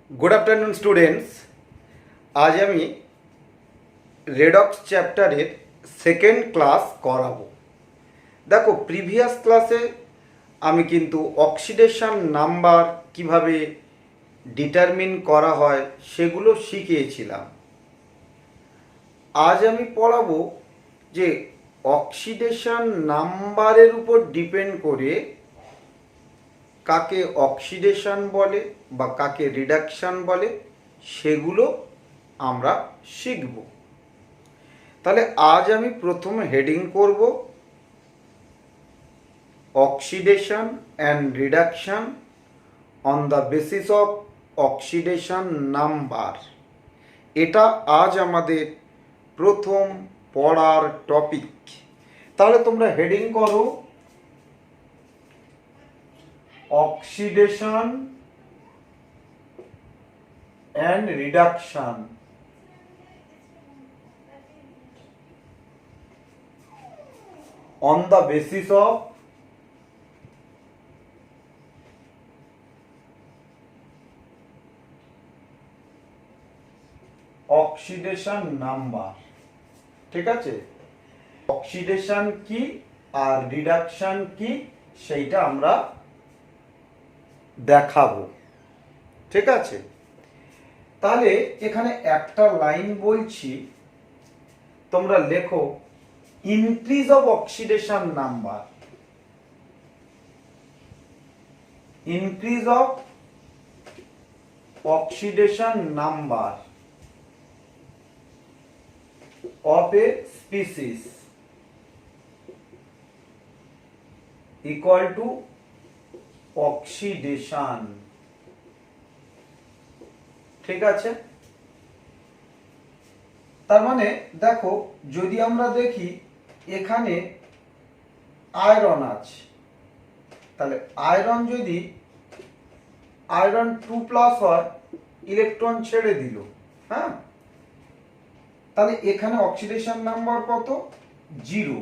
Good afternoon students. आज আমি redox চ্যাপ্টারের সেকেন্ড ক্লাস করাবো। দেখো, প্রিভিয়াস ক্লাসে আমি কিন্তু অক্সিডেশন নাম্বার কিভাবে ডিটারমিন করা হয় সেগুলো শিখিয়েছিলাম। আজ আমি পড়াবো যে অক্সিডেশন নাম্বারের উপর ডিপেন্ড করে কাকে অক্সিডেশন বলে বা কাকে রিডাকশন বলে সেগুলো আমরা শিখব। তাহলে আজ আমি প্রথমে হেডিং করব oxidation and reduction on the basis of oxidation number. এটা আজ আমাদের প্রথম পড়ার টপিক। তাহলে তোমরা হেডিং করো oxidation and reduction on the basis of oxidation number। ঠিক আছে, অক্সিডেশন কি আর রিডাকশন কি সেইটা আমরা দেখাবো। ঠিক আছে, তাহলে এখানে একটা লাইন বলছি, তোমরা লেখো increase of oxidation number. Increase of oxidation number of A species equal to oxidation. ঠিক আছে, তার মানে দেখো, যদি আমরা দেখি এখানে আয়রন আছে, তাহলে আয়রন যদি আয়রন 2+ হয়, ইলেকট্রন ছেড়ে দিল, হ্যাঁ, তাহলে এখানে অক্সিডেশন নাম্বার কত? 0।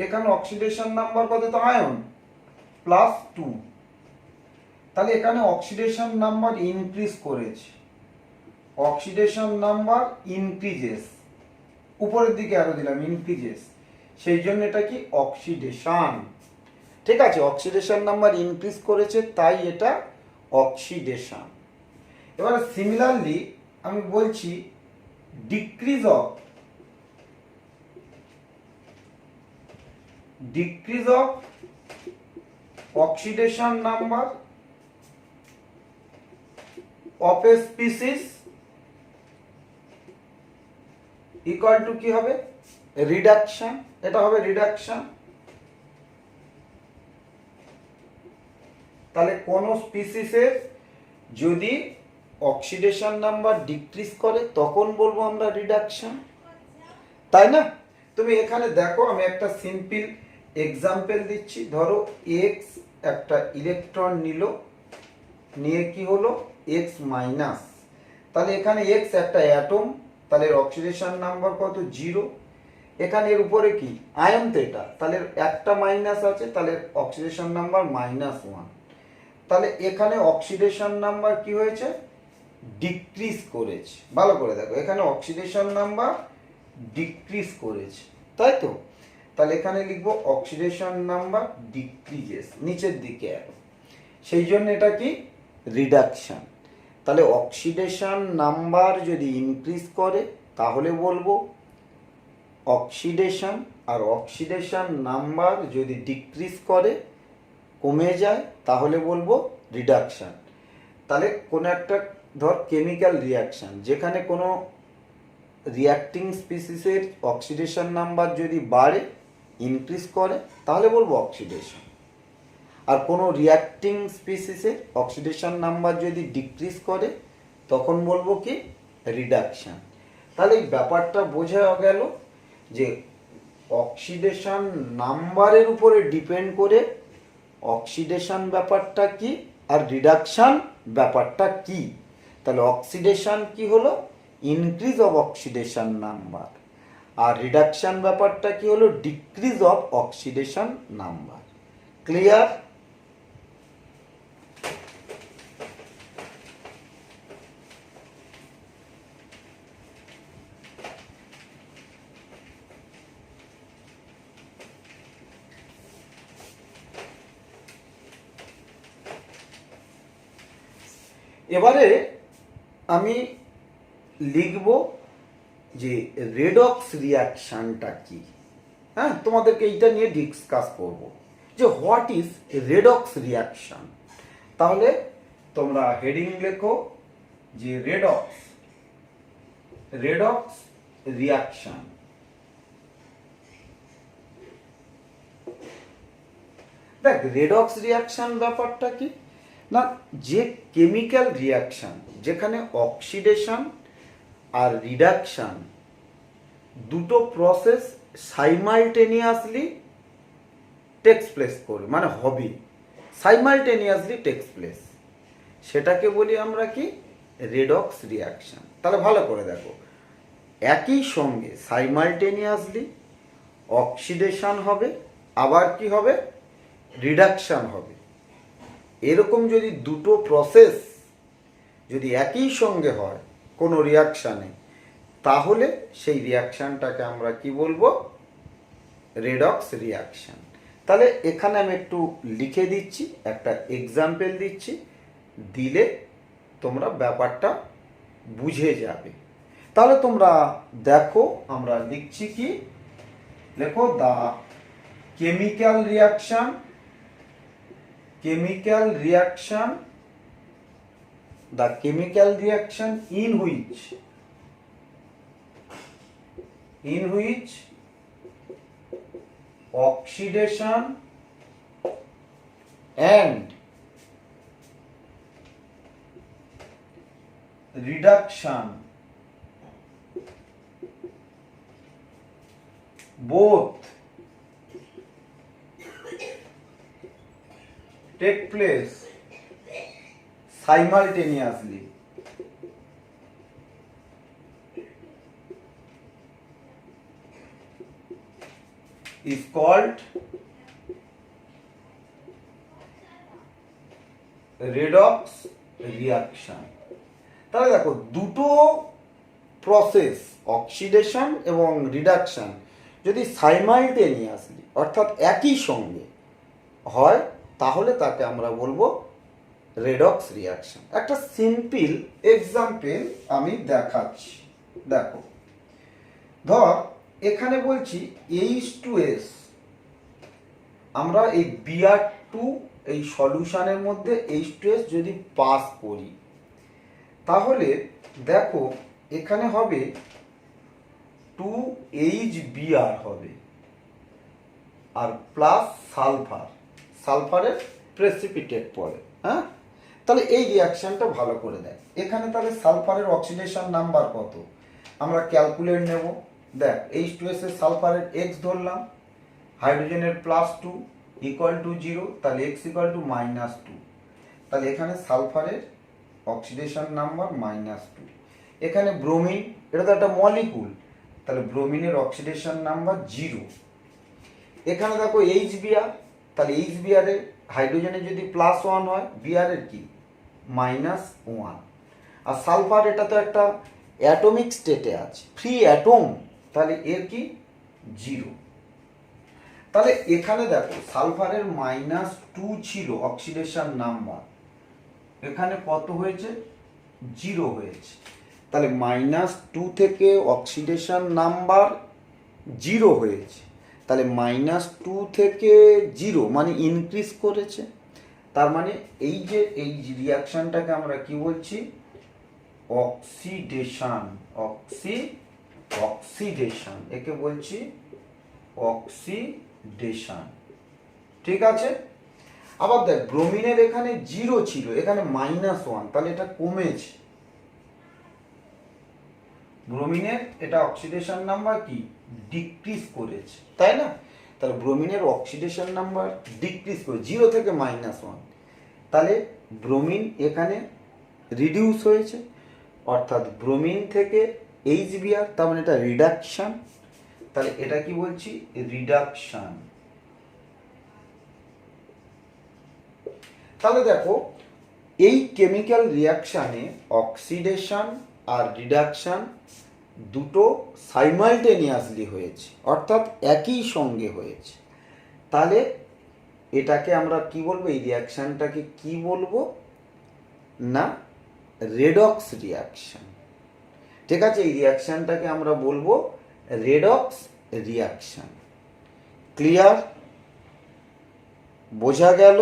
এখানে অক্সিডেশন নাম্বার কত? তো আয়ন +2। তাহলে এখানে অক্সিডেশন নাম্বার ইনক্রিজ করেছে, অক্সিডেশন নাম্বার ইনক্রিজেস, উপরের দিকে আরো দিলাম ইনক্রিজেস, সেই জন্য এটা কি অক্সিডেশন। ঠিক আছে, অক্সিডেশন নাম্বার ইনক্রিজ করেছে তাই এটা অক্সিডেশন। এবার সিমিলারলি আমি বলছি decrease of oxidation number of a species equal to কি হবে? রিডাকশন। এটা হবে রিডাকশন। তাহলে কোন স্পিসিসের যদি অক্সিডেশন নাম্বার ডিক্রিজ করে তখন বলবো আমরা রিডাকশন, তাই না? তুমি এখানে দেখো, আমি একটা সিম্পল এক্সাম্পল দিচ্ছি। ধরো এক্স একটা ইলেকট্রন নিল, নিয়ে কি হলো X-। তাহলে এখানে এক্স একটা অ্যাটম, তাহলে অক্সিডেশন নাম্বার কত? 0। এখানে এর উপরে কি আয়ন, তো এটা, তাহলে একটা মাইনাস আছে, তাহলে অক্সিডেশন নাম্বার -1। তাহলে এখানে অক্সিডেশন নাম্বার কি হয়েছে? ডিক্রিজ করেছে। ভালো করে দেখো, এখানে অক্সিডেশন নাম্বার ডিক্রিজ করেছে, তাই তো? তাহলে এখানে লিখবো অক্সিডেশন নাম্বার ডিক্রিজেস, নিচের দিকে আরো, সেই জন্য এটা কি রিডাকশন। তাহলে অক্সিডেশন নাম্বার যদি ইনক্রিজ করে তাহলে বলবো অক্সিডেশন, আর অক্সিডেশন নাম্বার যদি ডিক্রিজ করে, কমে যায়, তাহলে বলবো রিডাকশন। তাহলে কোনো একটা ধর কেমিক্যাল রিয়াকশন, যেখানে কোনো রিয়াক্টিং স্পিসিসের অক্সিডেশন নাম্বার যদি বাড়ে, ইনক্রিজ করে, তাহলে বলবো অক্সিডেশন। আর কোনো রিয়াক্টিং স্পিসিসের অক্সিডেশন নাম্বার যদি ডিক্রিজ করে তখন বলবো কি রিডাকশন। তাহলে এই ব্যাপারটা বোঝা গেল যে অক্সিডেশন নাম্বারের উপরে ডিপেন্ড করে অক্সিডেশন ব্যাপারটা কি আর রিডাকশন ব্যাপারটা কি। তাহলে অক্সিডেশন কি হলো? Increase of oxidation number. আর রিডাকশন ব্যাপারটা কি হলো? Decrease of oxidation number. Clear? এবারে আমি লিখব যে রেডক্স রিয়াকশানটা কি। হ্যাঁ, তোমাদেরকে এইটা নিয়ে ডিসকাস করব যে হোয়াট ইজ রেডক্স রিয়াকশান। তাহলে তোমরা হেডিং লেখো যে রেডক্স রিয়াকশান। দেখ, রেডক্স রিয়াকশান ব্যাপারটা কি না, যে কেমিক্যাল রিয়াকশান যেখানে অক্সিডেশন আর রিডাকশান দুটো প্রসেস সাইমালটেনিয়াসলি টেক্স প্লেস করবে, মানে হবে সাইমালটেনিয়াসলি টেক্স প্লেস, সেটাকে বলি আমরা কি রেডক্স রিয়াকশান। তাহলে ভালো করে দেখো, একই সঙ্গে সাইমালটেনিয়াসলি অক্সিডেশন হবে, আবার কি হবে রিডাকশান হবে। এরকম যদি দুটো প্রসেস যদি একই সঙ্গে হয় কোনো রিয়াকশানে, তাহলে সেই রিয়াকশানটাকে আমরা কি বলবো রেডক্স রিয়াকশান। তাহলে এখানে আমি একটু লিখে দিচ্ছি, একটা এক্সাম্পল দিচ্ছি, দিলে তোমরা ব্যাপারটা বুঝে যাবে। তাহলে তোমরা দেখো, আমরা লিখছি কি, দেখো the chemical reaction in which oxidation and reduction both take place simultaneously is called redox reaction। তাহলে দেখো, দুটো প্রসেস অক্সিডেশন এবং রিডাকশন যদি সাইমালটেনিয়াসলি অর্থাৎ একই সঙ্গে হয়, তাহলে তাকে আমরা বলবো রেডক্স রিয়াকশন। একটা সিম্পল এক্সাম্পল আমি দেখাচ্ছি। দেখো, ধর এখানে বলছি H2S, আমরা এই Br2 এই সলিউশনের মধ্যে H2S যদি পাস করি, তাহলে দেখো এখানে হবে 2HBr হবে আর প্লাস সালফারের প্রেসিপিটেট পড়ে। হ্যাঁ, তাহলে এই রিয়াকশনটা ভালো করে দেখ। এখানে তাহলে সালফারের অক্সিডেশন নাম্বার কত আমরা ক্যালকুলেট নেব। দেখ, H2S এর সালফারের X ধরলাম, হাইড্রোজেনের +2 ইকুয়াল টু 0, তাহলে X ইকুয়াল টু -2। তাহলে এখানে সালফারের অক্সিডেশন নাম্বার -2। এখানে ব্রোমিন, এটা তো একটা মলিকুল, তাহলে ব্রোমিনের অক্সিডেশন নাম্বার 0। এখানে দেখো HBr, তাহলে HBr এর হাইড্রোজেনের যদি +1 হয়, Br এর কি -1। আর সালফার, এটা তো একটা অ্যাটমিক স্টেটে আছে, ফ্রি অ্যাটম, তাহলে এর কি 0। তাহলে এখানে দেখো সালফারের -2 ছিল অক্সিডেশন নাম্বার, এখানে কত হয়েছে 0 হয়েছে। তাহলে -2 থেকে অক্সিডেশন নাম্বার 0 হয়েছে, তাহলে -2 থেকে 0 মানে ইনক্রিজ করেছে। তার মানে এই যে এই রিয়াকশনটাকে আমরা কি বলছি অক্সিডেশন, একে বলছি অক্সিডেশন। ঠিক আছে। আবার দেখ, ব্রোমিনের এখানে 0 ছিল, এখানে -1, তাহলে এটা কমেছে। ব্রোমিনের এটা অক্সিডেশন নাম্বার কি ডিক্রিজ করেছে, তাই না? তাহলে ব্রোমিনের অক্সিডেশন নাম্বার ডিক্রিজ করে 0 থেকে -1, তাহলে ব্রোমিন এখানে রিডিউস হয়েছে, অর্থাৎ ব্রোমিন থেকে HBr, তার মানে এটা রিডাকশন। তাহলে এটা কি বলছি রিডাকশন। তাহলে দেখো, এই কেমিক্যাল রিয়াকশানে অক্সিডেশন আর রিডাকশন দুটো সাইমালটেনিয়াসলি হয়েছে, অর্থাৎ একই সঙ্গে হয়েছে। তাহলে এটাকে আমরা কি বলবো, এই রিয়াকশানটাকে কি বলবো না রেডক্স রিয়াকশন। ঠিক আছে, এই রিয়াকশনটাকে আমরা বলবো রেডক্স রিয়াকশন। ক্লিয়ার? বোঝা গেল?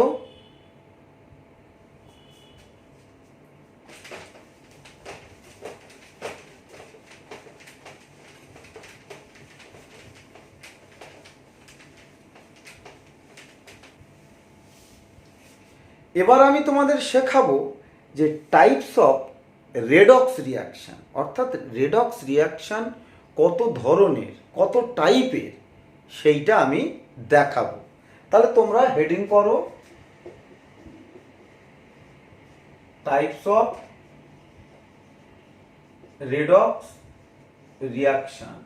এবার আমি তোমাদের শেখাবো যে টাইপস অফ রেডক্স রিয়াকশন, অর্থাৎ রেডক্স রিয়াকশন কত ধরনের, কত টাইপের, সেইটা আমি দেখাবো। তাহলে তোমরা হেডিং করো টাইপস অফ রেডক্স রিয়াকশন।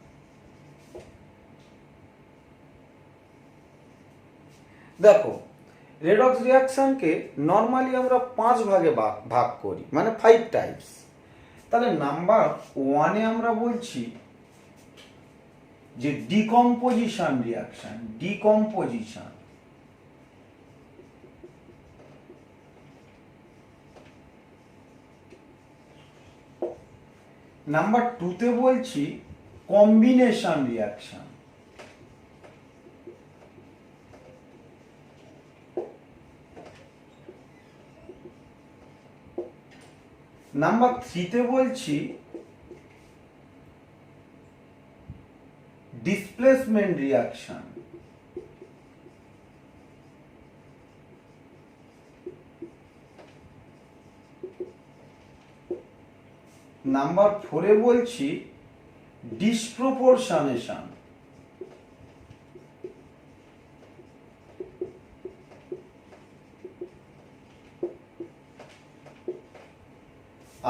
দেখো, রেডক্স রিয়াকশনকে নর্মালি আমরা 5 ভাগে ভাগ করি, মানে 5 টাইপস। তাহলে নাম্বার 1-এ আমরা বলছি যে ডিকম্পোজিশন রিয়াকশন, ডিকম্পোজিশন। নাম্বার 2-তে বলছি কম্বিনেশন রিয়াকশন। নাম্বার 3-তে বলছি ডিসপ্লেসমেন্ট রিয়াকশন। নাম্বার 4-এ বলছি ডিসপ্রপোর্শনেশন।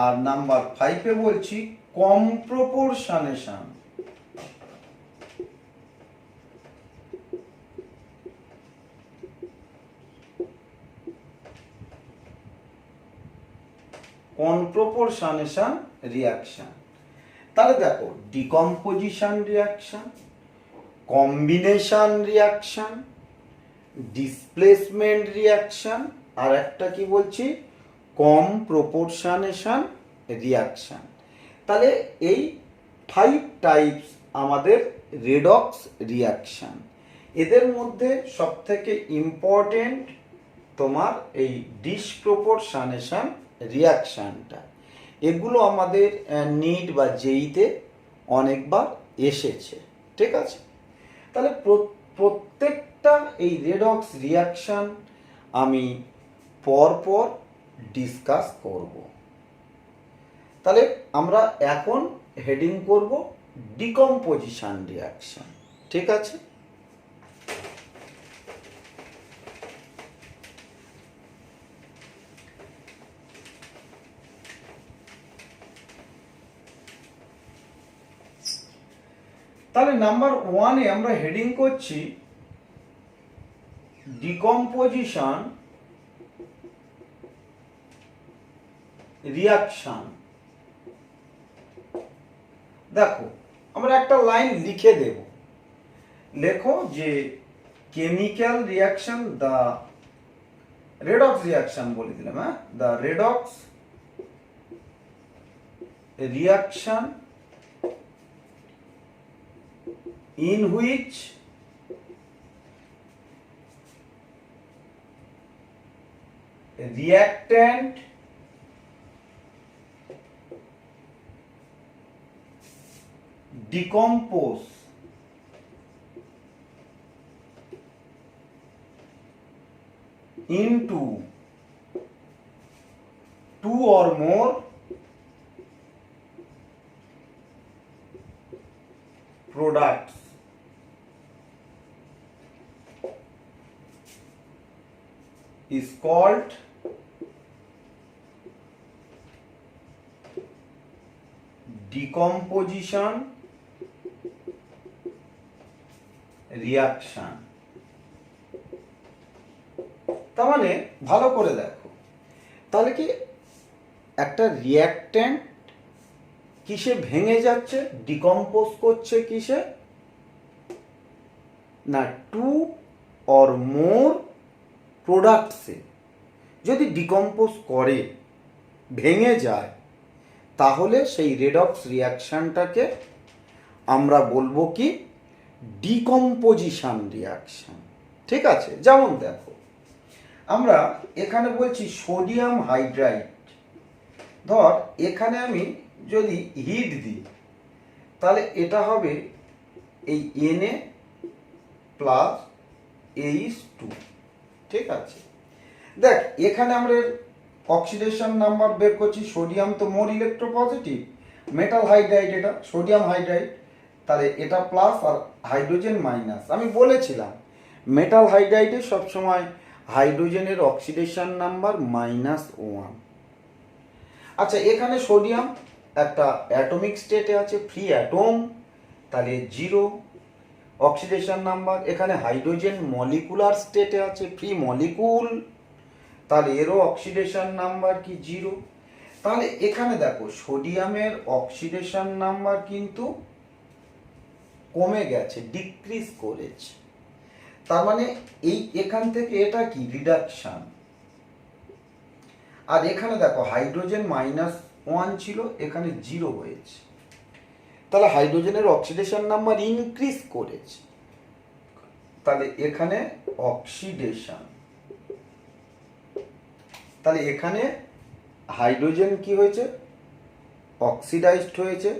আর নাম্বার 5-এ বলছি কম্প্রপোর্শনেশন। কনপ্রপোর্শনেশন রিয়াকশন। তাহলে দেখো, decomposition reaction, combination reaction, displacement reaction, আর একটা কি বলছি, কম্প্রপোর্শনেশন রিয়াকশন। তাহলে এই 5 টাইপস আমাদের রেডক্স রিয়াকশন। এদের মধ্যে সবথেকে ইম্পর্টেন্ট তোমার এই ডিসপ্রপোর্শনেশন রিয়াকশনটা। এগুলো আমাদের নিট বা জেইতে অনেকবার এসেছে। ঠিক আছে, তাহলে প্রত্যেকটা এই রেডক্স রিয়াকশন আমি পরপর ডিসকাস করব। তাহলে আমরা এখন হেডিং করব ডিকম্পোজিশন রিয়াকশন। ঠিক আছে, তাহলে নাম্বার 1-এ আমরা হেডিং করছি ডিকম্পোজিশন রিয়াকশন। দেখো, আমরা একটা লাইন লিখে দেব। লেখো যে chemical reaction, the redox reaction বলে দিলাম, হ্যাঁ, the redox reaction in which reactant decompose into 2 or more products is called decomposition reaction। তার মানে ভালো করে দেখো, তাহলে কি একটা রিঅ্যাক্ট্যান্ট কিসে ভেঙে যাচ্ছে, ডিকম্পোজ করছে কিসে না, 2 or more প্রোডাক্টসে। যদি ডিকম্পোজ করে ভেঙে যায় তাহলে সেই রেডক্স রিয়াকশানটাকে আমরা বলবো কি ডিকম্পোজিশন রিয়াকশান। ঠিক আছে, যেমন দেখো আমরা এখানে বলছি সোডিয়াম হাইড্রাইড, ধর এখানে আমি যদি হিট দিই তাহলে এটা হবে এই Na প্লাস H2। ঠিক আছে, দেখ এখানে আমরা অক্সিডেশন নাম্বার বের করছি, সোডিয়াম তো মোর ইলেকট্রোপজিটিভ, মেটাল হাইড্রাইড এটা সোডিয়াম হাইড্রাইড, তাহলে এটা প্লাস আর হাইড্রোজেন মাইনাস। আমি বলেছিলাম মেটাল হাইড্রাইডে সবসময় হাইড্রোজেনের অক্সিডেশন নাম্বার -1। আচ্ছা, এখানে সোডিয়াম একটা অ্যাটমিক স্টেটে আছে, ফ্রি অ্যাটম, তাহলে 0 অক্সিডেশন নাম্বার। এখানে হাইড্রোজেন মলিকুলার স্টেটে আছে, ফ্রি মলিকুল, তাহলে এরও অক্সিডেশন নাম্বার কি 0। তাহলে এখানে দেখো সোডিয়ামের অক্সিডেশন নাম্বার কিন্তু কমে গেছে, ডিক্রিজ করেছে, তার মানে এই এখান থেকে এটা কি রিডাকশন। আর এখানে দেখো হাইড্রোজেন -1 ছিল, এখানে 0 হয়েছে, তাহলে হাইড্রোজেনের অক্সিডেশন নাম্বার ইনক্রিজ করেছে, তাহলে এখানে অক্সিডেশন। তাহলে এখানে হাইড্রোজেন কি হয়েছে অক্সিডাইজড হয়েছে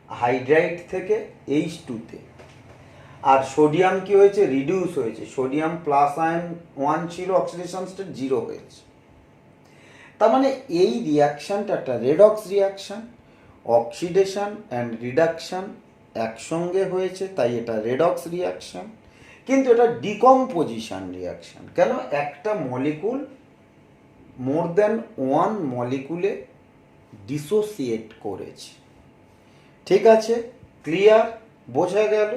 হাইড্রাইড থেকে H2 তে, আর সোডিয়াম কি হয়েছে রিডিউস হয়েছে, সোডিয়াম প্লাস আয়ন 1 ছিল, অক্সিডেশন স্টেট 0 হয়েছে। তার মানে এই রিয়াকশনটা একটা redox reaction, oxidation and reduction একসঙ্গে হয়েছে, তাই এটা রেডক্স রিয়াকশন। কিন্তু এটা ডিকম্পোজিশন রিয়াকশন, কেন একটা মলিকুল মোর দ্যান 1 মলিকুলে ডিসোসিয়েট করেছে। ঠিক আছে, ক্লিয়ার, বোঝা গেল?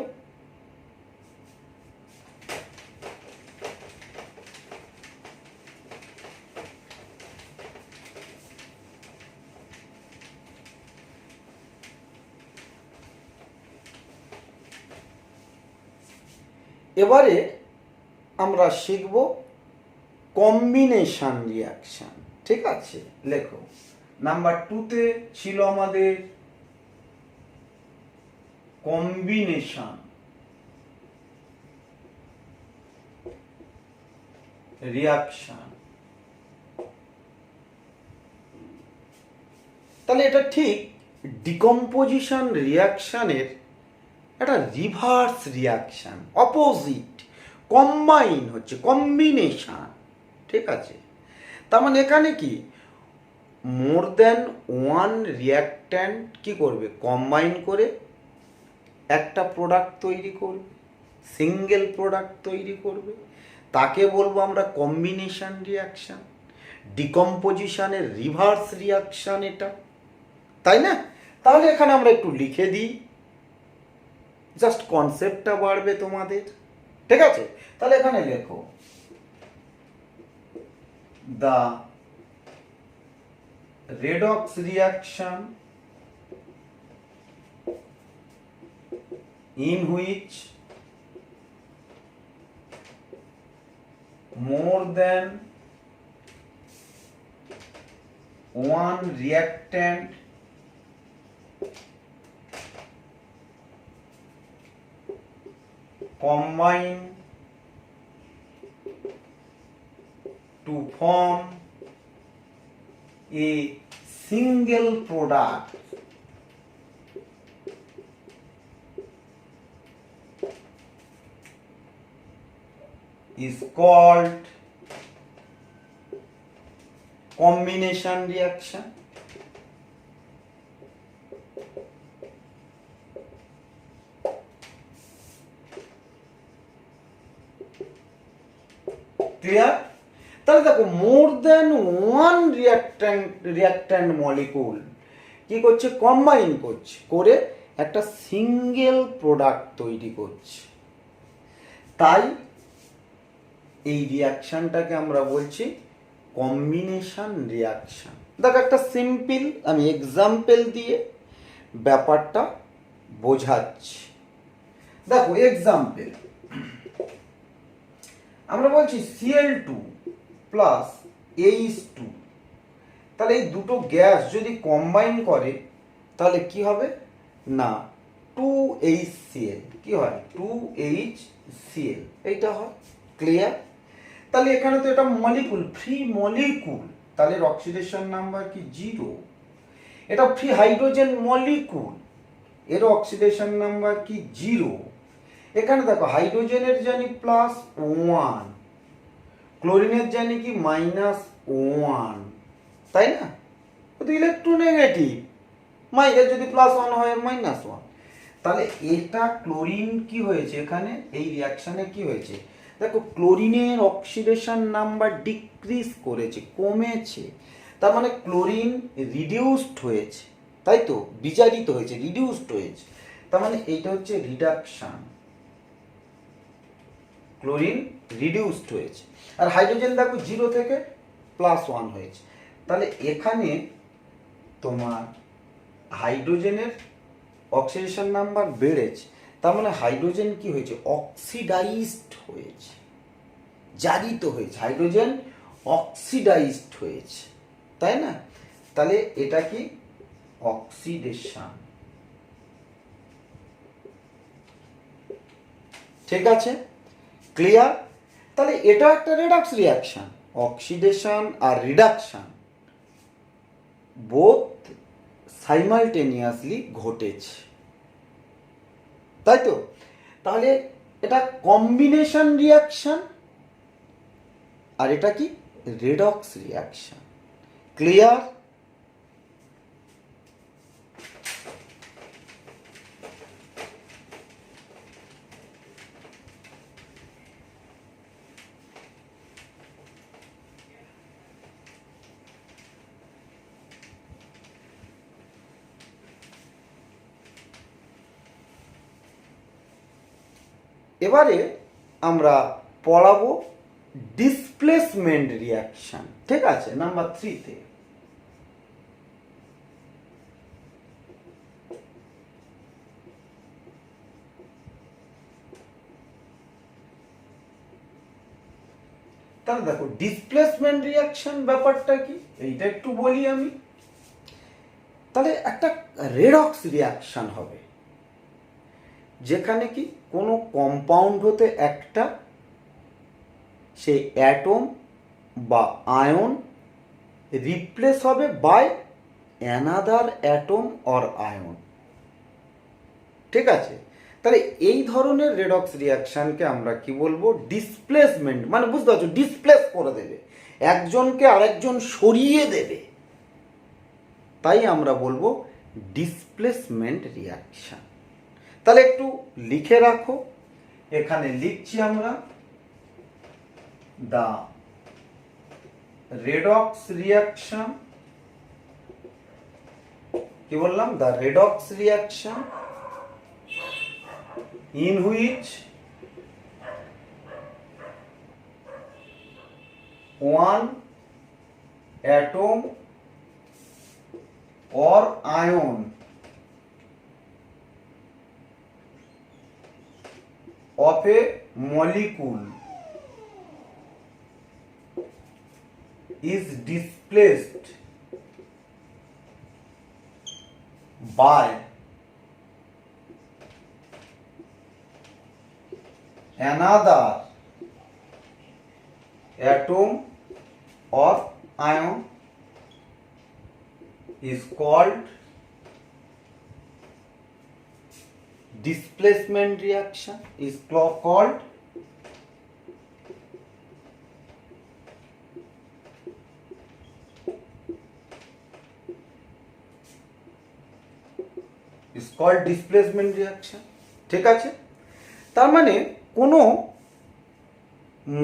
এবারে আমরা শিখব কম্বিনেশন রিয়াকশন। ঠিক আছে, লেখো নাম্বার 2তে ছিল আমাদের কম্বিনেশন রিয়াকশন। তাহলে এটা ঠিক ডিকম্পোজিশন রিয়াকশনের একটা রিভার্স রিয়াকশন, অপোজিট, কম্বাইন হচ্ছে, কম্বিনেশন। ঠিক আছে, তার মানে এখানে কি মোর দ্যান 1 রিয়াক্ট্যান্ট কি করবে কম্বাইন করে একটা প্রোডাক্ট তৈরি করবে, সিঙ্গেল প্রোডাক্ট তৈরি করবে, তাকে বলবো আমরা কম্বিনেশন রিয়াকশন। ডিকম্পোজিশনের রিভার্স রিয়াকশন এটা, তাই না? তাহলে এখানে আমরা একটু লিখে দিই, জাস্ট কনসেপ্টটা বাড়বে তোমাদের। ঠিক আছে, তাহলে এখানে লেখো the redox reaction in which more than one reactant combine to form a single product is called combination reaction. Clear? তাহলে দেখো মোর দ্যান 1 রিয়াক্ট্যান্ট মলিকুল কি করছে কম্বাইন করছে করে একটা সিঙ্গেল প্রোডাক্ট তৈরি করছে, তাই এই রিয়াকশনটাকে আমরা বলছি কম্বিনেশন রিয়াকশন। দেখো একটা সিম্পল আমি এক্সাম্পল দিয়ে ব্যাপারটা বোঝাচ্ছি। দেখো এক্সাম্পল আমরা বলছি Cl2 প্লাস H2, তাহলে এই দুটো গ্যাস যদি কম্বাইন করে তাহলে কি হবে না 2HCl কি হয় 2HCl এইটা হয়। ক্লিয়ার? তাহলে এখানে তো এটা মলিকুল, ফ্রি মলিকুল, তাহলে অক্সিডেশন নাম্বার কি 0। এটা ফ্রি হাইড্রোজেন মলিকুল, এর অক্সিডেশন নাম্বার কি 0। এখানে দেখো হাইড্রোজেনের জানি +1, ক্লোরিনের জানি কি -1, তাই না? তো ইলেকট্রোনেগেটিভ, মাইনাস যদি +1 হয় -1, তাহলে এটা ক্লোরিন কি হয়েছে এখানে এই রিয়াকশনে কি হয়েছে দেখো ক্লোরিনের অক্সিডেশন নাম্বার ডিক্রিজ করেছে, কমেছে, তার মানে ক্লোরিন রিডিউসড হয়েছে, তাই তো, বিজারিত হয়েছে, রিডিউসড হয়েছে, তার মানে এইটা হচ্ছে রিডাকশন, ক্লোরিন রিডিউসড হয়েছে। আর হাইড্রোজেন দেখো 0 থেকে +1 হয়েছে, তাহলে এখানে তোমার হাইড্রোজেনের অক্সিডেশন নাম্বার বেড়েছে, তার মানে হাইড্রোজেন কি হয়েছে অক্সিডাইজড হয়েছে, জারিত হয়েছে, হাইড্রোজেন অক্সিডাইজড হয়েছে, তাই না? তাহলে এটা কি অক্সিডেশন। ঠিক আছে, ক্লিয়ার? তাহলে এটা একটা রেডক্স রিয়াকশন, অক্সিডেশন আর রিডাকশন বোথ সাইমালটেনিয়াসলি ঘটেছে, তাই তো? তাহলে এটা কম্বিনেশন রিয়াকশন আর এটা কি রেডক্স রিয়াকশন। ক্লিয়ার? এবারে আমরা পড়াবো ডিসপ্লেসমেন্ট রিয়াকশন, ঠিক আছে, নাম্বার 3 তে। তাহলে দেখো ডিসপ্লেসমেন্ট রিয়াকশন ব্যাপারটা কি এইটা একটু বলি আমি। তাহলে একটা রেডক্স রিয়াকশন হবে যেখানে কি কোনো কম্পাউন্ড হতে একটা সেই অ্যাটম বা আয়ন রিপ্লেস হবে by another atom or ion, ঠিক আছে? তাহলে এই ধরনের রেডক্স রিয়াকশনকে আমরা কি বলবো ডিসপ্লেসমেন্ট, মানে বুঝতে পারছো ডিসপ্লেস করে দেবে, একজনকে আরেকজন সরিয়ে দেবে, তাই আমরা বলবো ডিসপ্লেসমেন্ট রিয়াকশন। তাহলে একটু লিখে রাখো, এখানে লিখছি আমরা দা রেডক্স রিয়াকশন, কি বললাম the redox reaction in which one atom or ion of a molecule is displaced by another atom or ion is called displacement reaction, is called displacement reaction, ঠিক আছে? তার মানে কোনো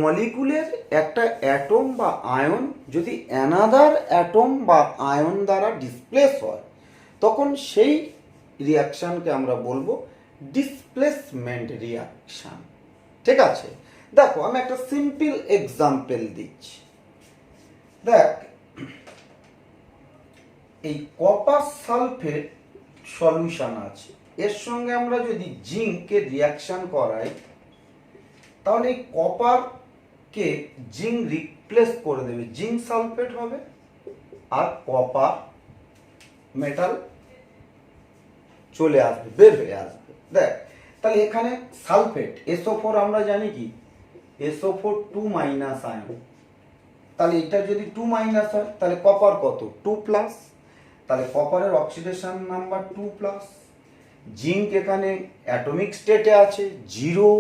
মলিকুলের একটা অ্যাটম বা আয়ন যদি অ্যানাদার অ্যাটম বা ion দ্বারা ডিসপ্লেস হয় তখন সেই রিয়াকশানকে আমরা বলবো ডিসপ্লেসমেন্ট রিয়াকশান, ঠিক আছে? দেখো আমি একটা সিম্পল এক্সাম্পল দিচ্ছি। দেখ এই কপার সালফেট সলিউশন আছে, এর সঙ্গে আমরা যদি জিঙ্কের রিয়াকশান করাই তাহলে এই কপারকে জিঙ্ক রিপ্লেস করে দেবে, জিঙ্ক সালফেট হবে, আর কপার মেটাল চলে আসবে, বের হয়ে আসবে। দেখ তাহলে এখানে সালফেট SO4 আমরা জানি কি SO4 2 মাইনাস আয়ন, তাহলে এটা যদি 2 মাইনাস হয় তাহলে কপার কত 2 প্লাস, তাহলে কপারের অক্সিডেশন নাম্বার 2 প্লাস। জিঙ্ক এখানে অ্যাটমিক স্টেটে আছে 0,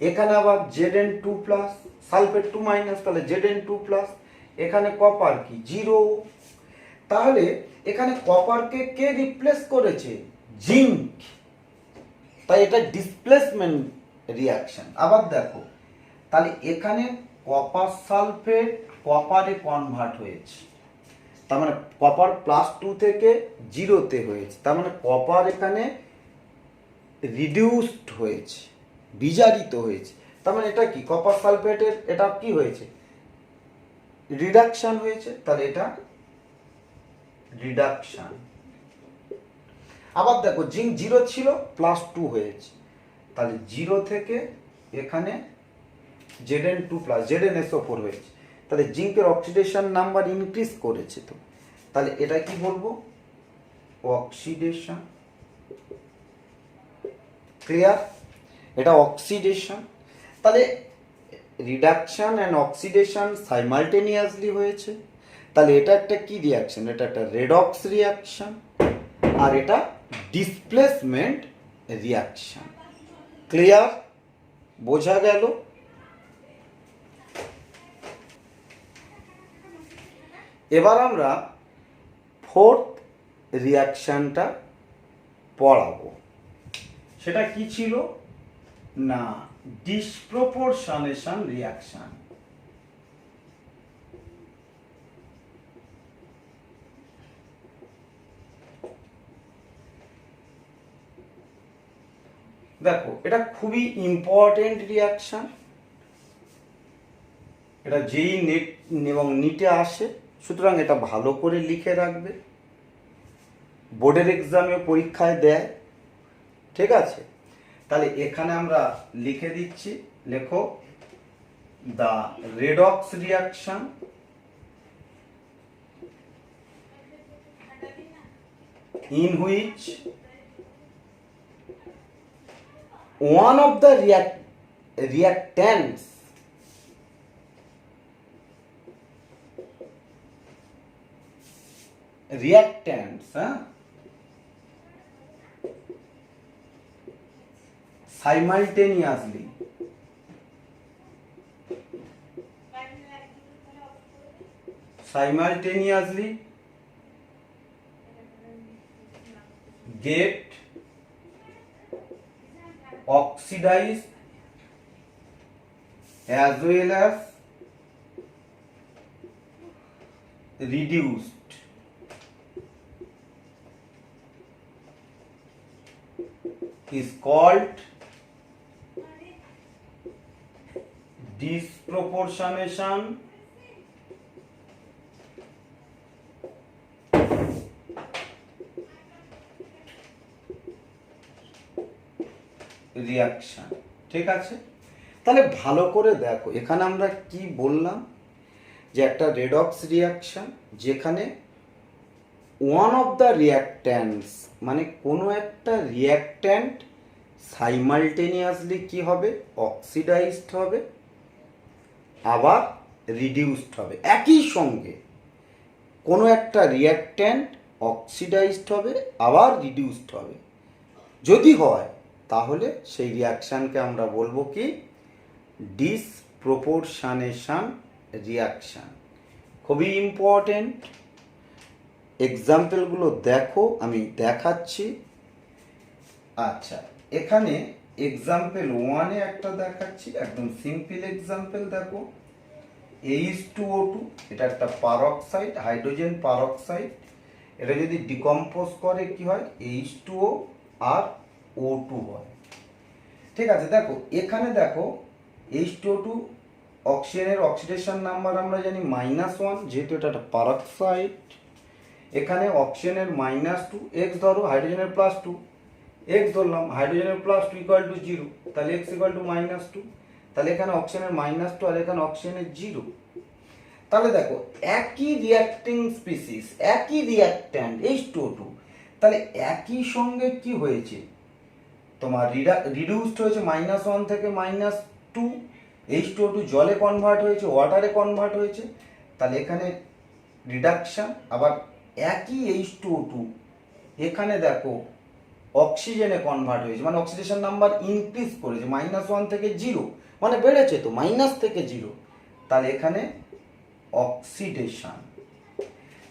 এখানে আবার Zn2 প্লাস, সালফেট 2 মাইনাস তাহলে Zn2 প্লাস, এখানে কপার কি 0, তাহলে এখানে কপারকে কে রিপ্লেস করেছে জিঙ্ক, তাই এটা ডিসপ্লেসমেন্ট রিয়াকশন। আবার দেখো তাহলে এখানে কপার সালফেট কপারে কনভার্ট হয়েছে, তার মানে কপার +2 থেকে 0-তে হয়েছে, তার মানে কপার এখানে রিডিউসড হয়েছে, বিজারিত হয়েছে, তার মানে এটা কি কপার সালফেটের এটা কি হয়েছে রিডাকশন হয়েছে, তাহলে এটা রিডাকশন। আবার দেখো জিঙ্ক 0 ছিল +2 হয়েছে, তাহলে 0 থেকে এখানে Zn2 প্লাস ZnSO4 হয়েছে, তাহলে জিঙ্কের অক্সিডেশন নাম্বার ইনক্রিজ করেছে, তো তাহলে এটা কি বলবো অক্সিডেশন। ক্লিয়ার, এটা অক্সিডেশন। তাহলে রিডাকশন অ্যান্ড অক্সিডেশন সাইমালটেনিয়াসলি হয়েছে, তাহলে এটা একটা কি রিয়াকশন, এটা একটা রেডক্স রিয়াকশন, আর এটা ডিসপ্লেসমেন্ট রিয়াকশন। ক্লিয়ার, বোঝা গেল? এবার আমরা ফোর্থ রিয়াকশনটা পড়াবো, সেটা কি ছিল না ডিসপ্রপোর্শনেশন রিয়াকশন। দেখো এটা খুবই ইম্পর্টেন্ট রিয়াকশন, এটা যেই নেট এবং নিটে আসে, সুতরাং এটা ভালো করে লিখে রাখবে, বোর্ডের এক্সামে পরীক্ষায় দেয়, ঠিক আছে? তাহলে এখানে আমরা লিখে দিচ্ছি, লেখো the redox reaction in which one of the reactants simultaneously get oxidized as well as reduced is called disproportionation reaction. ঠিক আছে, তাহলে ভালো করে দেখো এখানে আমরা কি বললাম, যে একটা রেডক্স রিয়াকশন যেখানে ওয়ান অফ দ্য রিয়াক্ট্যান্টস মানে কোনো একটা রিয়াক্ট্যান্ট সাইমালটেনিয়াসলি কি হবে অক্সিডাইজড হবে আবার রিডিউসড হবে, একই সঙ্গে কোনো একটা রিয়াক্ট্যান্ট অক্সিডাইজড হবে আবার রিডিউসড হবে, যদি হয় তাহলে সেই রিয়াকশানকে আমরা বলবো কি ডিসপ্রপোর্শনেশন রিয়াকশান। খুবই ইম্পর্টেন্ট, এক্সাম্পলগুলো দেখো, আমি দেখাচ্ছি। আচ্ছা, এখানে এক্সাম্পল 1-এ একটা দেখাচ্ছি, একদম সিম্পল এক্সাম্পল। দেখো H2O2, এটা একটা পারক্সাইড, হাইড্রোজেন পারক্সাইড, এটা যদি ডিকম্পোজ করে কি হয় H2O আর O2 হয়। ঠিক আছে, দেখো এখানে দেখো H2O2 অক্সিজেনের অক্সিডেশন নাম্বার আমরা জানি -1, যেহেতু এটা একটা পারক্সাইড। এখানে অক্সিজেনের -2, x ধরো, হাইড্রোজেনের +2, x ধরলাম, হাইড্রোজেনের +2 = 0, তাহলে x = -2, তাহলে এখানে অক্সিজেনের -2 আর এখানে অক্সিজেনের 0। তাহলে দেখো একই রিয়াক্টিং স্পিসিস, একই রিয়াক্ট্যান্ট H2O2, তাহলে একই সঙ্গে কি হয়েছে তোমার রিডিউসড হয়েছে -1 থেকে -2, H2O2 জলে কনভার্ট হয়েছে, ওয়াটারে কনভার্ট হয়েছে, তাহলে এখানে রিডাকশান। আবার একই H2O2 এখানে দেখো অক্সিজেনে কনভার্ট হয়েছে, মানে অক্সিডেশন নাম্বার ইনক্রিজ করেছে, -1 থেকে 0, মানে বেড়েছে তো, মাইনাস থেকে 0, তাহলে এখানে অক্সিডেশন।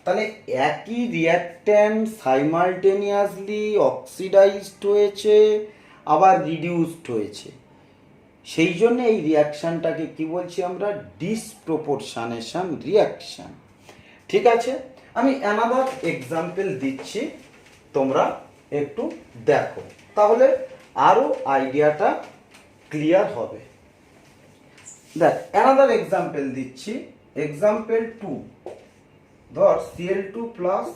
তাহলে একই রিয়াক্ট্যান্ট সাইমালটেনিয়াসলি অক্সিডাইজড হয়েছে আবার রিডিউসড হয়েছে, সেই জন্য এই রিয়াকশানটাকে কি বলছি আমরা, ডিসপ্রপোর্শনেশন রিয়াকশান। ঠিক আছে, আমি অ্যানাদার এক্সাম্পল দিচ্ছি, তোমরা একটু দেখো, তাহলে আরো আইডিয়াটা ক্লিয়ার হবে। দেখ অ্যানাদার এক্সাম্পল দিচ্ছি, এক্সাম্পল 2, ধর Cl2 প্লাস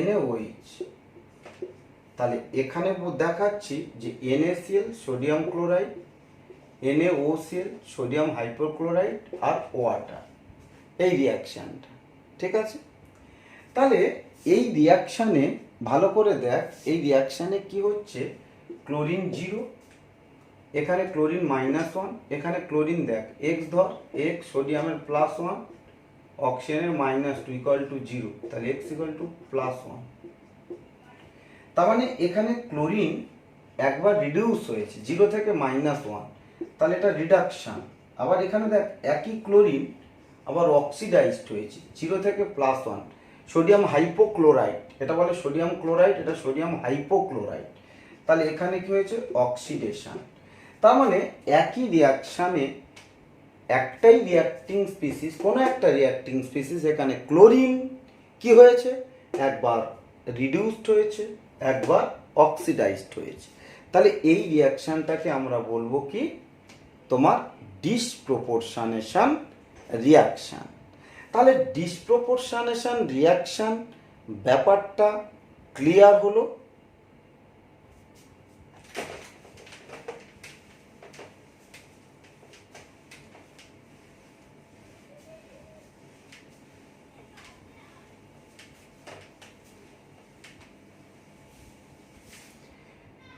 NaOH, তাহলে এখানে দেখাচ্ছি যে NaCl sodium chloride, NaOCl sodium hypochlorite আর ওয়াটার, এই রিয়াকশানটা। ঠিক আছে, তাহলে এই রিয়াকশানে ভালো করে দেখ, এই রিয়াকশানে কি হচ্ছে, ক্লোরিন 0, এখানে ক্লোরিন -1, এখানে ক্লোরিন দেখ X ধর, X সোডিয়ামের +1, অক্সিজেনের -2 = 0, তাহলে X = +1। তার মানে এখানে ক্লোরিন একবার রিডিউস হয়েছে 0 থেকে -1, তাহলে এটা রিডাকশান। আবার এখানে দেখ একই ক্লোরিন আবার অক্সিডাইজড হয়েছে 0 থেকে +1, সোডিয়াম হাইপোক্লোরাইড, এটা বলে সোডিয়াম ক্লোরাইড, এটা সোডিয়াম হাইপোক্লোরাইড, তাহলে এখানে কি হয়েছে, অক্সিডেশন। তার মানে একই রিয়াকশানে একটাই রিয়াক্টিং স্পিসিস, কোনো একটা রিয়াক্টিং স্পিসিস, এখানে ক্লোরিন কি হয়েছে, একবার রিডিউসড হয়েছে, একবার অক্সিডাইজড হয়েছে, তাহলে এই রিয়াকশানটাকে আমরা বলবো কি, তোমার ডিসপ্রপোর্শনেশন রিয়াকশান। তাহলে ডিসপ্রপোর্শনেশন রিয়াকশান ব্যাপারটা ক্লিয়ার হলো।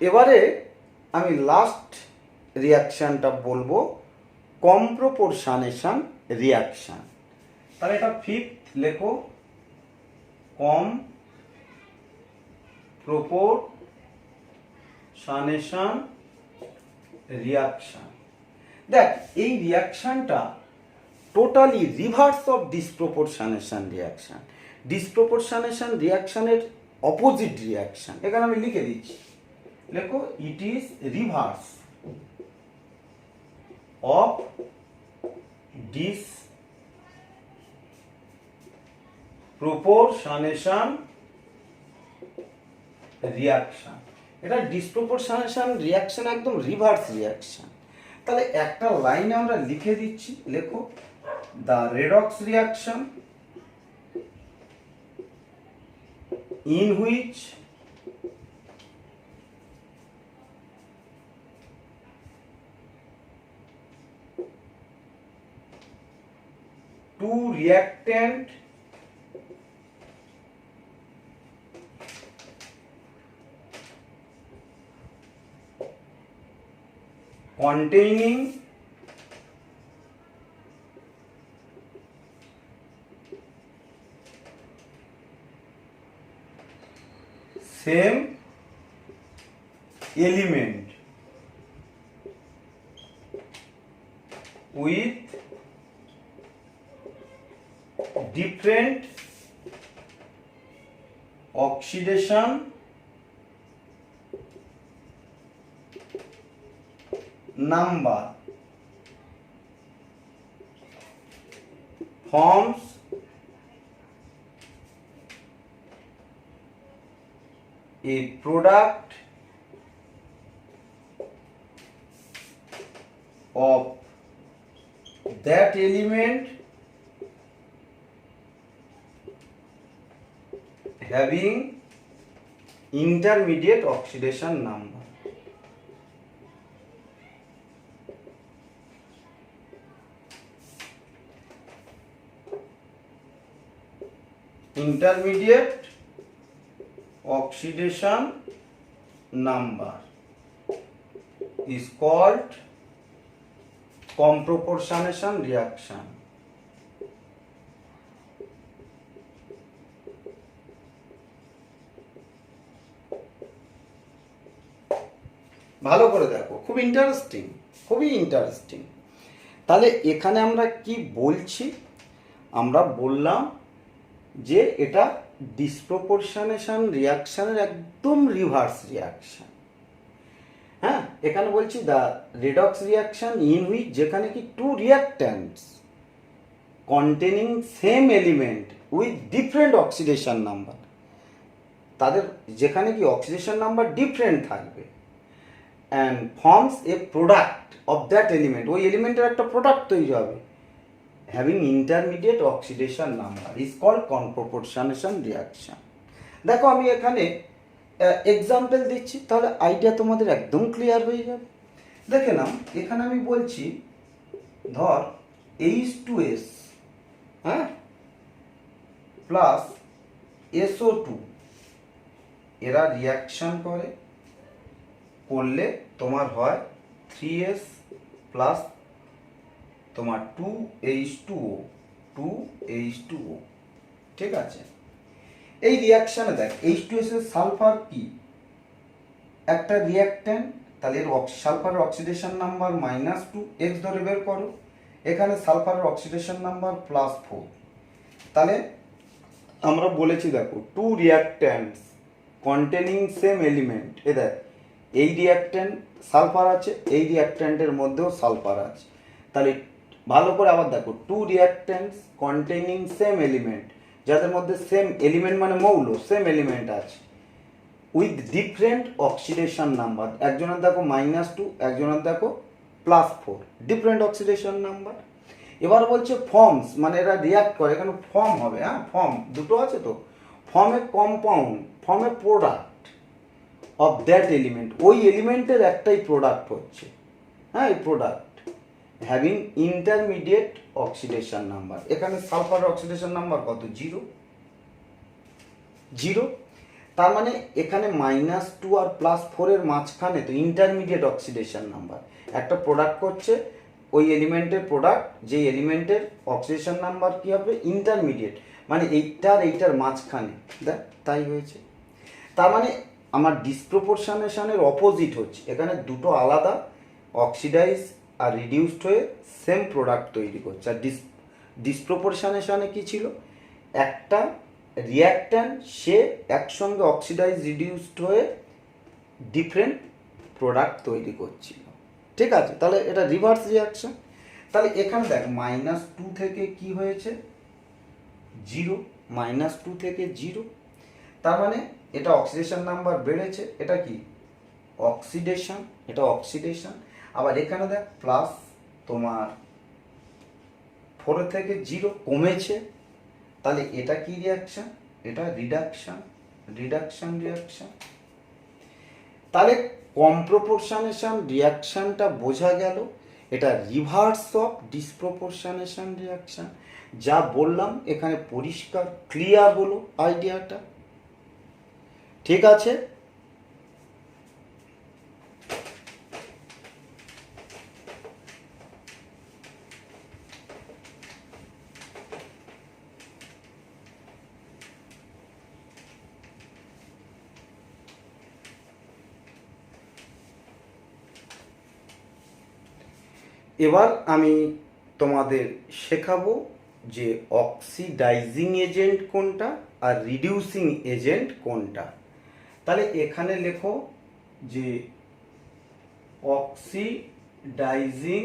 এবারে আমি লাস্ট রিয়াকশানটা বলবো, কমপ্রপোর্শনেশন রিয়াকশান। তাহলে এটা ফিফথ লেখো, কমপ্রপোর্শনেশন রিয়াকশান। দেখ এই রিয়াকশানটা totally reverse of disproportionation reaction. Disproportionation রিয়াকশানের অপোজিট রিয়াকশান, এখানে আমি লিখে দিচ্ছি, লেখো it is reverse of disproportionation reaction. এটা ডিসপ্রপোর্শনেশন রিয়াকশান একদম রিভার্স রিয়াকশান। তাহলে একটা লাইন আমরা লিখে দিচ্ছি, লেখো the redox reaction in which two reactant containing same element with different oxidation number forms a product of that element having intermediate oxidation number. intermediate oxidation number is called comproportionation reaction. ভালো করে দেখো, খুব interesting, খুবই interesting. তাহলে এখানে আমরা কি বলছি? আমরা বললাম যে এটা ডিসপ্রপোর্শনেশন রিয়াকশনের একদম রিভার্স রিয়াকশন। হ্যাঁ, এখানে বলছি the redox reaction in which, যেখানে কি two reactants containing same element with different oxidation number, তাদের যেখানে কি অক্সিডেশন নাম্বার ডিফারেন্ট থাকবে, and forms a product of that element, ওই এলিমেন্টের একটা প্রোডাক্ট তৈরি হবে, having intermediate oxidation number is called comproportionation reaction. দেখো আমি এখানে এক্সাম্পল দিচ্ছি, তাহলে আইডিয়া তোমাদের একদম ক্লিয়ার হয়ে যাবে। দেখে নাও, এখানে আমি বলছি ধর H2S, হ্যাঁ, প্লাস SO2 এরা রিয়াকশন করলে তোমার হয় 3S প্লাস তোমার 2H2O, ঠিক আছে। এই রিয়াকশানে দেখ H2S এর সালফার কি একটা রিয়াক্ট্যান্ট, তাহলে এর সালফারের অক্সিডেশন নাম্বার -2, এক্স ধরে বের করো, এখানে সালফারের অক্সিডেশন নাম্বার +4। তাহলে আমরা বলেছি দেখো two reactants containing same element, এ দেখ এই রিয়াক্ট্যান্ট সালফার আছে, এই রিয়াক্ট্যান্টের মধ্যেও সালফার আছে, তাহলে ভালো করে আবার দেখো two reactants containing same element, যাদের মধ্যে সেম এলিমেন্ট মানে মৌল, সেম এলিমেন্ট আছে, উইথ ডিফারেন্ট অক্সিডেশন নাম্বার, একজনের দেখো -2, একজনের দেখো +4, ডিফারেন্ট অক্সিডেশন নাম্বার। এবার বলছে ফর্মস, মানে এরা রিয়াক্ট করে, এখানে ফর্ম হবে, হ্যাঁ ফর্ম দুটো আছে তো, ফর্মে কম্পাউন্ড, ফর্মে প্রোডাক্ট অফ দ্যাট এলিমেন্ট, ওই এলিমেন্টের একটাই প্রোডাক্ট হচ্ছে, হ্যাঁ এই product having intermediate oxidation number. এখানে সালফারের অক্সিডেশন নাম্বার কত? 0। তার মানে এখানে -2 আর +4 এর মাঝখানে তো ইন্টারমিডিয়েট অক্সিডেশন নাম্বার, একটা প্রোডাক্ট করছে, ওই এলিমেন্টের প্রোডাক্ট, যে এলিমেন্টের অক্সিডেশন নাম্বার কি হবে? ইন্টারমিডিয়েট, মানে এইটার মাঝখানে, দেখ তাই হয়েছে। তার মানে আমার ডিসপ্রপোর্শনেশনের অপোজিট হচ্ছে, এখানে দুটো আলাদা অক্সিডাইজ আর রিডিউসড হয়ে সেম প্রোডাক্ট তৈরি করছে। আর ডিসপ্রপোর্শনেশনে কি ছিল? একটা রিয়াক্ট্যান্ট সে একসঙ্গে অক্সিডাইজ রিডিউসড হয়ে ডিফারেন্ট প্রোডাক্ট তৈরি করছিল, ঠিক আছে। তাহলে এটা রিভার্স রিয়াকশন। তাহলে এখানে দেখ -2 থেকে কি হয়েছে? 0, -2 থেকে 0, তার মানে এটা অক্সিডেশন নাম্বার বেড়েছে, এটা কি অক্সিডেশন, এটা অক্সিডেশন। আবার এখানে দেখ প্লাস তোমার 4 থেকে 0 কমেছে, তাহলে এটা কি রিয়াকশন? এটা রিডাকশন, রিয়াকশন। তাহলে কম্প্রপোর্শনেশন রিয়াকশনটা বোঝা গেল, এটা রিভার্স অফ ডিসপ্রপোর্শনেশন রিয়াকশন। যা বললাম এখানে পরিষ্কার ক্লিয়ার হলো আইডিয়াটা, ঠিক আছে। এবার আমি তোমাদের শেখাবো যে অক্সিডাইজিং এজেন্ট কোনটা আর রিডিউসিং এজেন্ট কোনটা। তাহলে এখানে লেখো যে অক্সিডাইজিং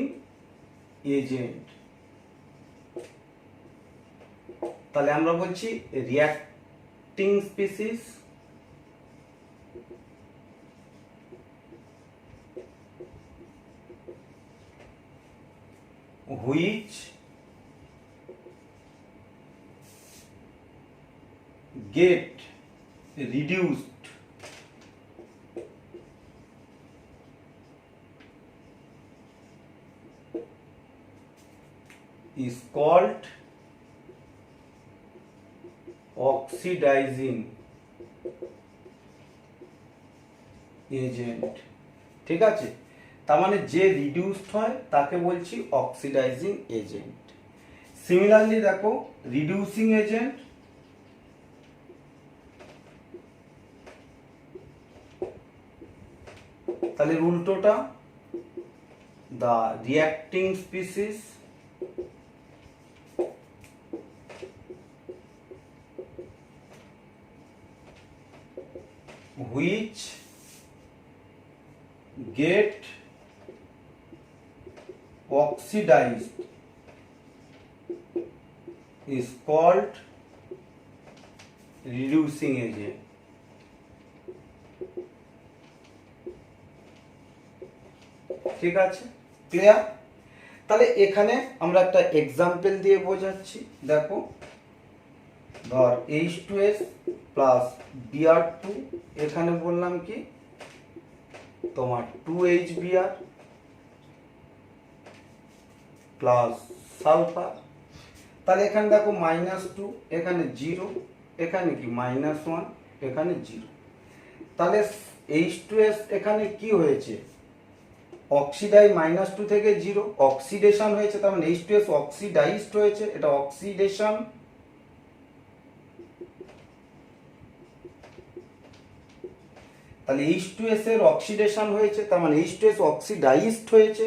এজেন্ট, তাহলে আমরা বলছি reacting species, which get reduced is called oxidising agent. ঠিক আছে, তার মানে যে রিডিউসড হয় তাকে বলছি অক্সিডাইজিং এজেন্ট। সিমিলারলি দেখো রিডিউসিং এজেন্ট, তাহলে উল্টোটা the reacting species which get oxidized is called reducing agent। ঠিক আছে, ক্লিয়ার? তাহলে এখানে আমরা একটা এক্সাম্পল দিয়ে বোঝাচ্ছি। দেখো ধর H2S প্লাস Br2, এখানে বললাম কি তোমার 2HBr প্লাস সালফার। তাহলে এখানে দেখো -2, এখানে 0, এখানে কি -1, এখানে 0। তাহলে H2S এখানে কি হয়েছে, অক্সিডাই -2 থেকে 0 অক্সিডেশন হয়েছে, তার মানে H2S অক্সিডাইজড হয়েছে, এটা অক্সিডেশন। তাহলে H2S এর অক্সিডেশন হয়েছে, তার মানে H2S অক্সিডাইজড হয়েছে,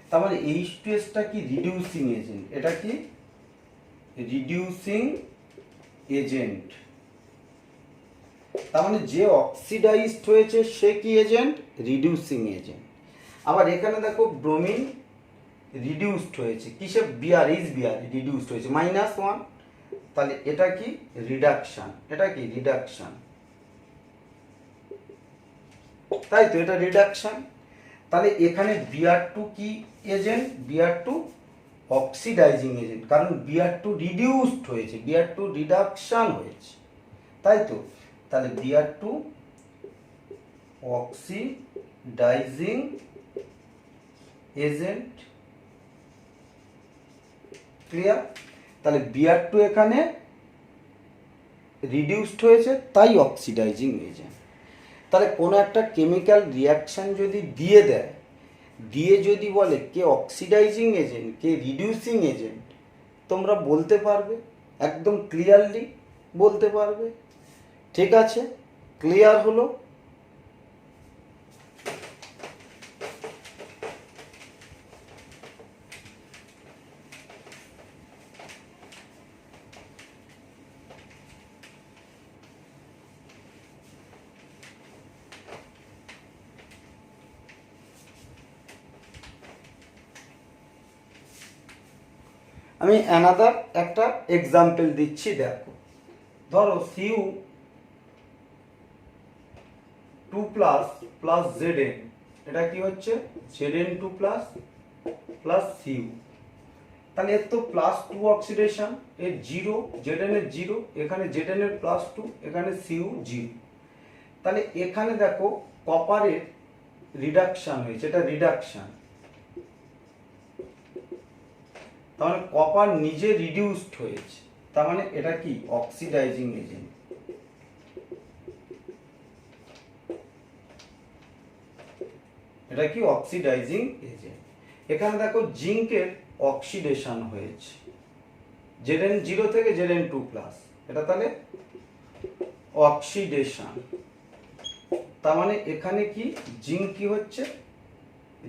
তার মানে H2S টা কি রিডিউসিং এজেন্ট। এটা কি রিডিউসিং এজেন্ট, তার মানে যে অক্সিডাইজড হয়েছে সে কি এজেন্ট, রিডিউসিং এজেন্ট। আবার এখানে দেখো ব্রোমিন রিডিউসড হয়েছে, কিসে, বিআর, H-Br রিডিউসড হয়েছে -1, তাহলে এটা কি রিডাকশন, এটা কি রিডাকশন, তাই তো, এটা রিডাকশন। তাহলে এখানে Br2 কি এজেন্ট, Br2 অক্সিডাইজিং এজেন্ট, কারণ Br2 রিডিউসড হয়েছে, Br2 রিডাকশন হয়েছে, তাই তো। তাহলে Br2 অক্সিডাইজিং এজেন্ট, ক্লিয়ার? তাহলে Br2 এখানে রিডিউসড হয়েছে, তাই অক্সিডাইজিং এজেন্ট। তাহলে কোনো একটা কেমিক্যাল রিয়াকশন যদি দিয়ে দেয়, দিয়ে যদি বলে কে অক্সিডাইজিং এজেন্ট কে রিডিউসিং এজেন্ট, তোমরা বলতে পারবে, একদম ক্লিয়ারলি বলতে পারবে। ঠিক আছে, ক্লিয়ার হলো? আমি অ্যানাদার একটা এক্সাম্পল দিচ্ছি, দেখো ধরো Cu2 প্লাস Zn, এটা কি হচ্ছে Zn2 প্লাস Cu, তাহলে এর তো +2 অক্সিডেশন, এর 0, Zn এর 0, এখানে Zn এর +2, এখানে Cu 0। তাহলে এখানে দেখো কপারের রিডাকশন হয়েছে, এটা রিডাকশন, তার মানে কপার নিজে রিডিউসড হয়েছে, তার মানে এটা কি অক্সিডাইজিং এজেন্ট। এটা কি অক্সিডাইজিং এজেন্ট। এখানে দেখো জিঙ্কের অক্সিডেশন হয়েছে, Zn0 থেকে Zn2 প্লাস, এটা তাহলে অক্সিডেশন, তার মানে এখানে কি জিঙ্ক কি হচ্ছে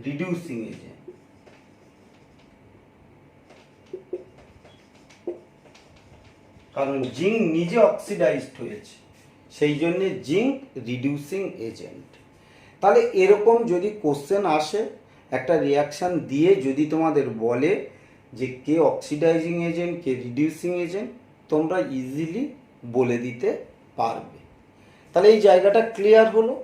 রিডিউসিং এজেন্ট। কারণ জিঙ্ক নিজে অক্সিডাইজড হয়েছে, সেই জন্য জিঙ্ক রিডিউসিং এজেন্ট। তাহলে এরকম যদি কোশ্চেন আসে, একটা রিয়াকশান দিয়ে যদি তোমাদের বলে যে কে অক্সিডাইজিং এজেন্ট কে রিডিউসিং এজেন্ট, তোমরা ইজিলি বলে দিতে পারবে। তাহলে এই জায়গাটা ক্লিয়ার হলো।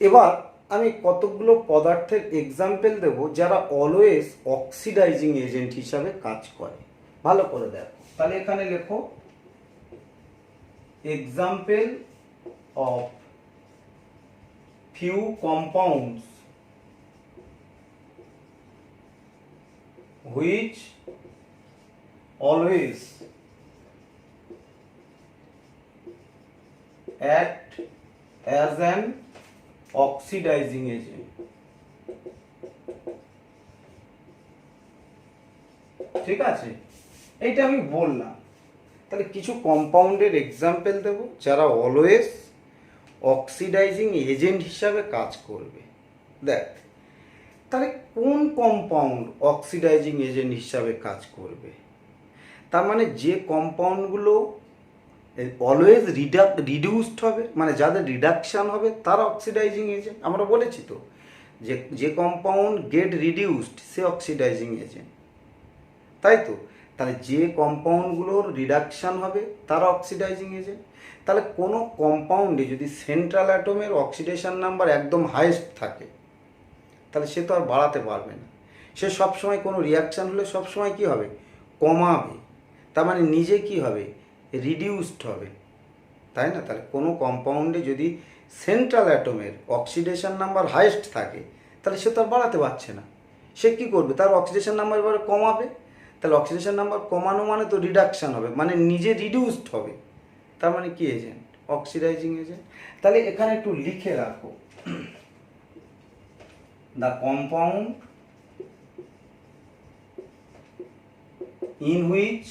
এবার আমি কতগুলো পদার্থের এক্সাম্পল দেব যারা অলওয়েজ অক্সিডাইজিং এজেন্ট হিসাবে কাজ করে, ভালো করে দেখো। তাহলে এখানে লেখো example of few compounds which always act as an oxidising agent. ঠিক আছে, এইটা আমি বললাম। তাহলে কিছু কম্পাউন্ডের এক্সাম্পল দেব যারা অলওয়েজ অক্সিডাইজিং এজেন্ট হিসাবে কাজ করবে। দেখ, তাহলে কোন কম্পাউন্ড অক্সিডাইজিং এজেন্ট হিসাবে কাজ করবে? তার মানে যে কম্পাউন্ডগুলো অলওয়েজ রিডিউসড হবে, মানে যাদের রিডাকশান হবে তারা অক্সিডাইজিং এজেন্ট। আমরা বলেছি তো যে কম্পাউন্ড গেট রিডিউসড সে অক্সিডাইজিং এজেন্ট, তাই তো? তাহলে যে কম্পাউন্ডগুলোর রিডাকশান হবে তারা অক্সিডাইজিং এজেন্ট। তাহলে কোনো কম্পাউন্ডে যদি সেন্ট্রাল অ্যাটমের অক্সিডেশন নাম্বার একদম হাইয়েস্ট থাকে তাহলে সে তো আর বাড়াতে পারবে না, সে সবসময় কোনো রিয়াকশান হলে সবসময় কী হবে? কমাবে। তার মানে নিজে কি হবে? রিডিউসড হবে, তাই না? তাহলে কোনো কম্পাউন্ডে যদি সেন্ট্রাল অ্যাটমের অক্সিডেশন নাম্বার হাইয়েস্ট থাকে তাহলে সে তো আর বাড়াতে পারছে না, সে কী করবে? তার অক্সিডেশন নাম্বার এবারে কমাবে। তাহলে অক্সিডেশন নাম্বার কমানো মানে তো রিডাকশান হবে, মানে নিজে রিডিউসড হবে। তার মানে কি এজেন্ট? Oxidising agent. তাহলে এখানে একটু লিখে রাখো, দ্য কম্পাউন্ড ইন হুইচ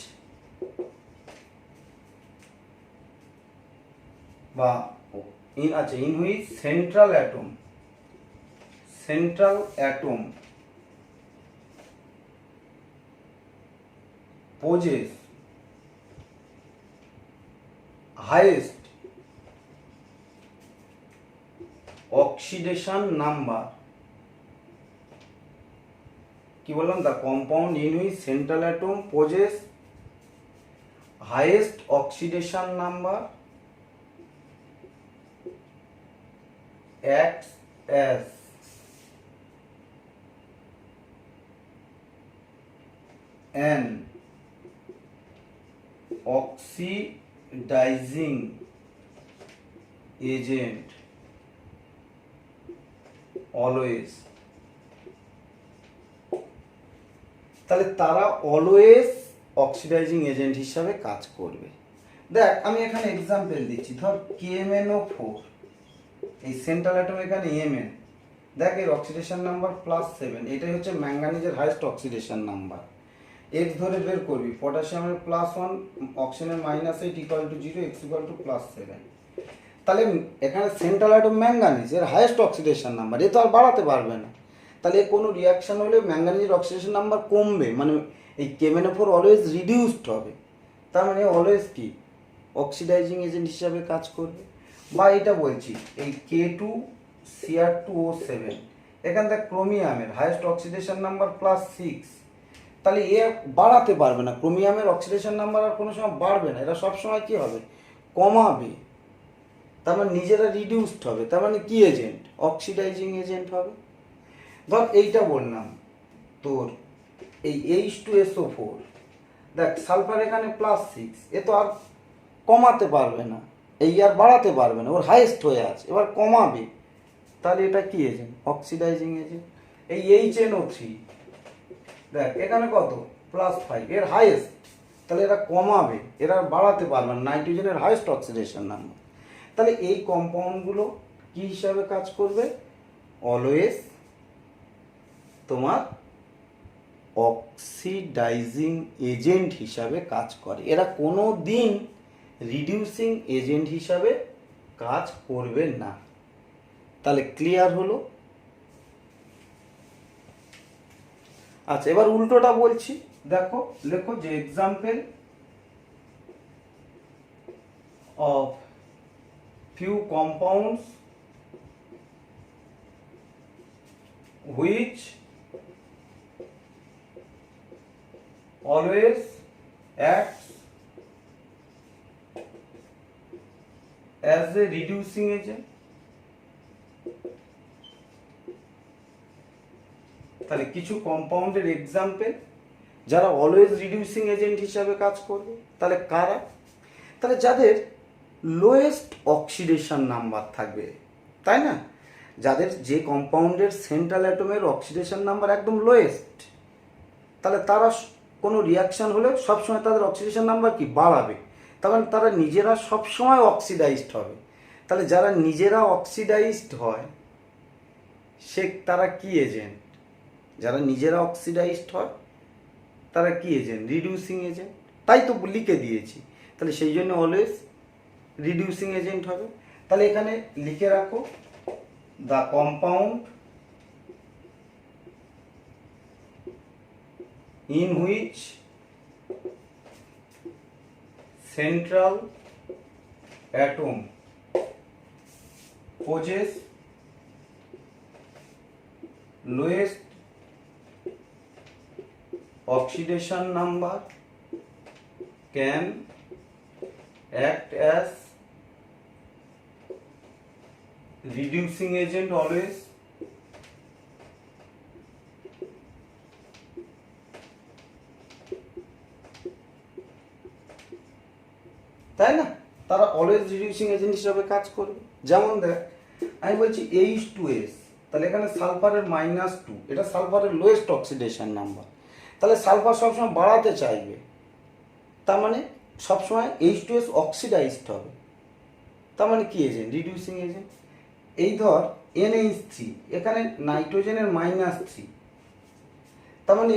বা in which central atom possess highest oxidation number, কি বললাম? The compound in which central atom possess highest oxidation number acts as an oxidizing agent always। তাহলে তারা অলওয়েজ অক্সিডাইজিং এজেন্ট হিসাবে কাজ করবে। দেখ, আমি এখানে এক্সাম্পল দিচ্ছি। ধর KMnO4, এই সেন্ট্রাল অ্যাটম এখানে Mn, দেখ এর অক্সিডেশন নাম্বার +7, এটাই হচ্ছে ম্যাঙ্গানিজের হাইয়েস্ট অক্সিডেশন নাম্বার। এক্স ধরে বের করবি, পটাশিয়ামের +1, অক্সিজেনের -8 = 0, x = +7। তাহলে এখানে সেন্ট্রাল অ্যাটম ম্যাঙ্গানিজ, এর হাইয়েস্ট অক্সিডেশন নাম্বার, এ তো আর বাড়াতে পারবে না। তাহলে কোনো রিয়াকশন হলে ম্যাঙ্গানিজের অক্সিডেশন নাম্বার কমবে, মানে এই KMnO4 অলওয়েজ রিডিউসড হবে। তার মানে অলওয়েজ কি? অক্সিডাইজিং এজেন্ট হিসাবে কাজ করবে। বা এটা বলছি, এই K2Cr2O7, এখান থেকে ক্রোমিয়ামের হাইয়েস্ট অক্সিডেশন নাম্বার +6, তাহলে এ বাড়াতে পারবে না, ক্রোমিয়ামের অক্সিডেশন নাম্বার আর কোনো সময় বাড়বে না, এরা সবসময় কী হবে? কমাবে। তার মানে নিজেরা রিডিউসড হবে, তার মানে কি এজেন্ট? অক্সিডাইজিং এজেন্ট হবে। ধর এইটা বললাম তোর এই H2SO4, দেখ সালফার এখানে +6, এ তো আর কমাতে পারবে না, এই আর বাড়াতে পারবে না, ওর হাইয়েস্ট হয়ে আছে, এবার কমাবে। তাহলে এটা কি এজেন্ট? Oxidising agent. এই HNO3, দেখ এখানে কত? +5, এর হাইয়েস্ট, তাহলে এরা কমাবে, এরা বাড়াতে পারবে না, নাইট্রোজেনের হাইয়েস্ট অক্সিডেশন নাম্বার। তাহলে এই কম্পাউন্ডগুলো কি হিসাবে কাজ করবে? অলওয়েজ তোমার অক্সিডাইজিং এজেন্ট হিসাবে কাজ করে, এরা কোনো দিন রিডিউসিং এজেন্ট হিসাবে কাজ করবে না। তাহলে ক্লিয়ার হলো? আচ্ছা, এবার উল্টোটা বলছি, দেখো লেখো যে example of few compounds which always acts as a reducing agent। তাহলে কিছু কম্পাউন্ডের এক্সাম্পল যারা অলওয়েজ রিডিউসিং এজেন্ট হিসাবে কাজ করবে। তাহলে কারা? তাহলে যাদের লোয়েস্ট অক্সিডেশন নাম্বার থাকবে, তাই না? যাদের যে কম্পাউন্ডের সেন্ট্রাল অ্যাটমের অক্সিডেশন নাম্বার একদম লোয়েস্ট, তাহলে তারা কোনো রিয়াকশান হলে সবসময় তাদের অক্সিডেশন নাম্বার কি বাড়াবে, তার মানে তারা নিজেরা সবসময় অক্সিডাইজড হবে। তাহলে যারা নিজেরা অক্সিডাইজড হয় তারা কি এজেন্ট? যারা নিজেরা অক্সিডাইজড হয় তারা কি এজেন্ট? Reducing agent. তাই তো লিখে দিয়েছি। তাহলে সেই জন্য অলওয়েজ রিডিউসিং এজেন্ট হবে। তাহলে এখানে লিখে রাখো, the compound in which central atom possess lowest oxidation number can act as reducing agent always. তাই না? তারা অলওয়েজ রিডিউসিং এজেন্ট হিসাবে কাজ করবে। যেমন দেখ, আমি বলছি H2S, তাহলে এখানে সালফারের -2, এটা সালফারের লোয়েস্ট অক্সিডেশন নাম্বার। তাহলে সালফার সবসময় বাড়াতে চাইবে, তার মানে সবসময় H2S অক্সিডাইজড হবে। তার মানে কি এজেন্ট? Reducing agent. এই ধর NH3, এখানে নাইট্রোজেনের -3, তার মানে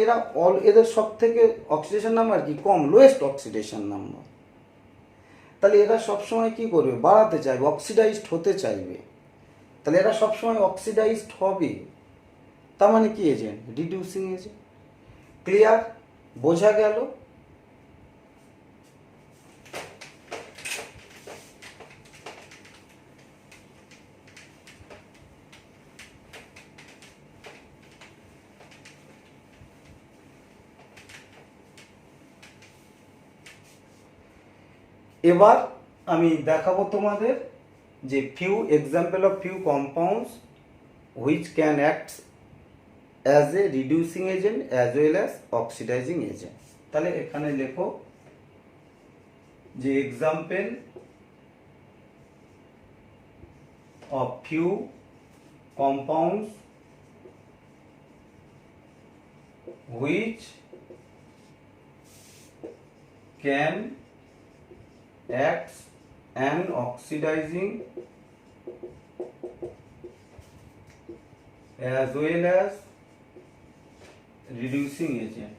এদের সব থেকে অক্সিডেশন নাম্বার কি কম, লোয়েস্ট অক্সিডেশন নাম্বার। তাহলে এরা সবসময় কি করবে? বাড়াতে চাইবে, অক্সিডাইজড হতে চাইবে। তাহলে এরা সবসময় অক্সিডাইজড হবে, তার মানে কি এজেন্ট? Reducing agent. ক্লিয়ার? বোঝা গেল? এবার আমি দেখাবো তোমাদের যে few example of few compounds which can act as a reducing agent as well as oxidising agent. তাহলে এখানে লেখো যে example of few compounds which can acts an oxidizing as well as reducing agent.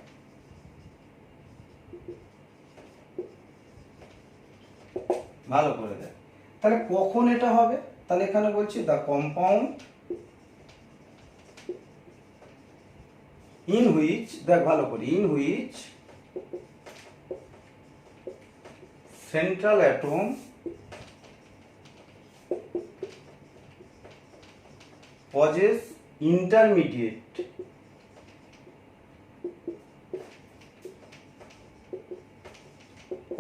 ভালো করে দেখ, তাহলে কখন এটা হবে? তাহলে এখানে বলছি দ্য কম্পাউন্ড ইন হুইচ, দেখ ভালো করে, in which central atom possess intermediate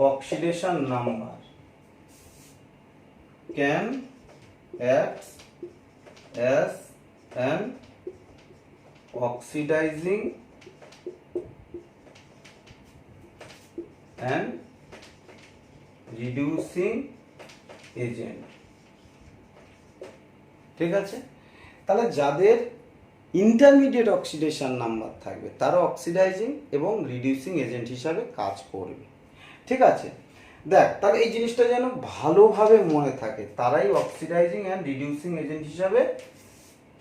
oxidation number can act as an oxidizing and reducing agent. ঠিক আছে? তাহলে যাদের ইন্টারমিডিয়েট অক্সিডেশন নাম্বার থাকবে তারা অক্সিডাইজিং এবং রিডিউসিং এজেন্ট হিসাবে কাজ করবে। ঠিক আছে? দেখ, তাহলে এই জিনিসটা যেন ভালোভাবে মনে থাকে, তারাই অক্সিডাইজিং অ্যান্ড রিডিউসিং এজেন্ট হিসাবে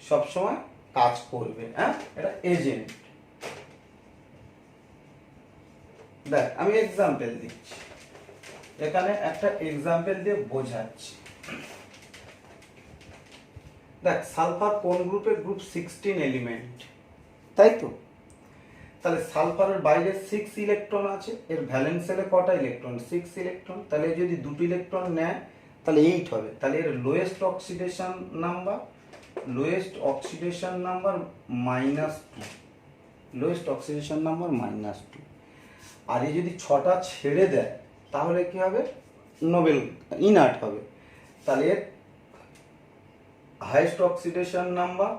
সবসময় কাজ করবে। হ্যাঁ, এটা এজেন্ট। দেখ, আমি এক্সাম্পল দিচ্ছি, এখানে একটা এক্সাম্পল দিয়ে বোঝাচ্ছি। দেখ, সালফার কোন গ্রুপে? গ্রুপ 16 এলিমেন্ট, তাই তো? তাহলে সালফারের বাইরে 6 ইলেকট্রন আছে, এর ভ্যালেন্স শেলে কটা ইলেকট্রন? 6 ইলেকট্রন। তাহলে যদি 2 ইলেকট্রন নেয় তাহলে 8 হবে। তাহলে এর lowest oxidation number -2, lowest oxidation number -2। আর এই যদি 6টা ছেড়ে দেয় তাহলে কি হবে? নোবেল ইনার্ট হবে। তাহলে এর হাইয়েস্ট অক্সিডেশন নাম্বার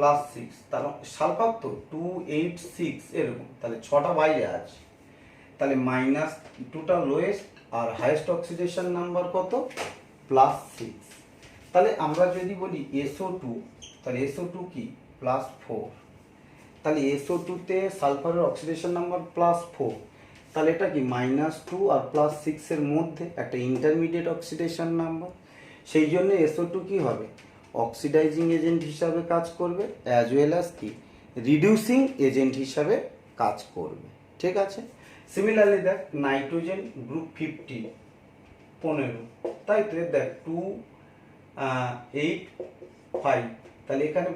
+6, তাহলে সালফার তো 2, 8, 6 এরকম। তাহলে 6টা বাইরে আছে, তাহলে -2টা লোয়েস্ট আর হাইয়েস্ট অক্সিডেশন নাম্বার কত? +6। তাহলে আমরা যদি বলি SO2, তাহলে SO2 কি? +4, তাহলে SO2-তে সালফারের অক্সিডেশন নাম্বার +4, তাহলে এটা কি -2 আর +6 এর মধ্যে একটা ইন্টারমিডিয়েট অক্সিডেশন নাম্বার। সেই জন্য SO2 কি হবে, অক্সিডাইজিং এজেন্ট হিসাবে কাজ করবে, অ্যাজ ওয়েল অ্যাজ কি রিডিউসিং এজেন্ট হিসাবে কাজ করবে। ঠিক আছে। সিমিলারলি দেখ নাইট্রোজেন গ্রুপ 50 15, তাই তো দেখ 2 8 5, তাহলে এখানে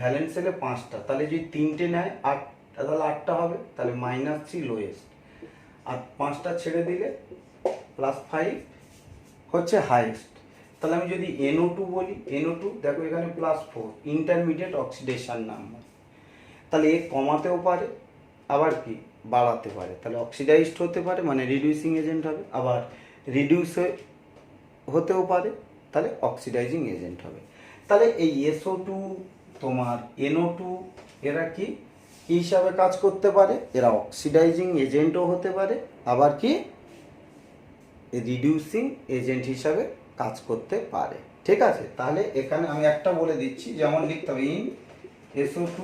ভ্যালেন্স সেলে 5টা, তাহলে যদি 3টে নেয় 8, তাহলে 8টা হবে, তাহলে -3 লোয়েস্ট, আর 5টা ছেড়ে দিলে +5 হচ্ছে হাইয়েস্ট। তাহলে আমি যদি NO2 বলি, NO2 দেখো এখানে +4 ইন্টারমিডিয়েট অক্সিডেশন নাম্বার, তাহলে এ কমাতেও পারে আবার কি বাড়াতে পারে, তাহলে অক্সিডাইজড হতে পারে মানে রিডিউসিং এজেন্ট হবে, আবার রিডিউস হতেও পারে তাহলে অক্সিডাইজিং এজেন্ট হবে। তাহলে এই SO2 তোমার NO2 এরা কি হিসাবে কাজ করতে পারে, এরা অক্সিডাইজিং এজেন্টও হতে পারে, আবার কি রিডিউসিং এজেন্ট হিসাবে কাজ করতে পারে। ঠিক আছে। তাহলে এখানে আমি একটা বলে দিচ্ছি, যেমন লিখতে হবে in SO2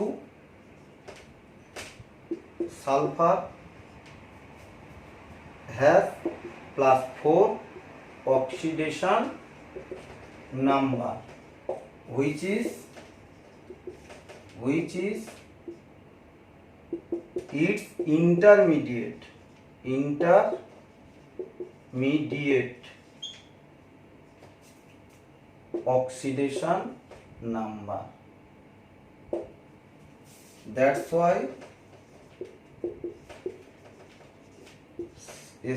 sulphur has +4 oxidation number which is its intermediate oxidation number. That's why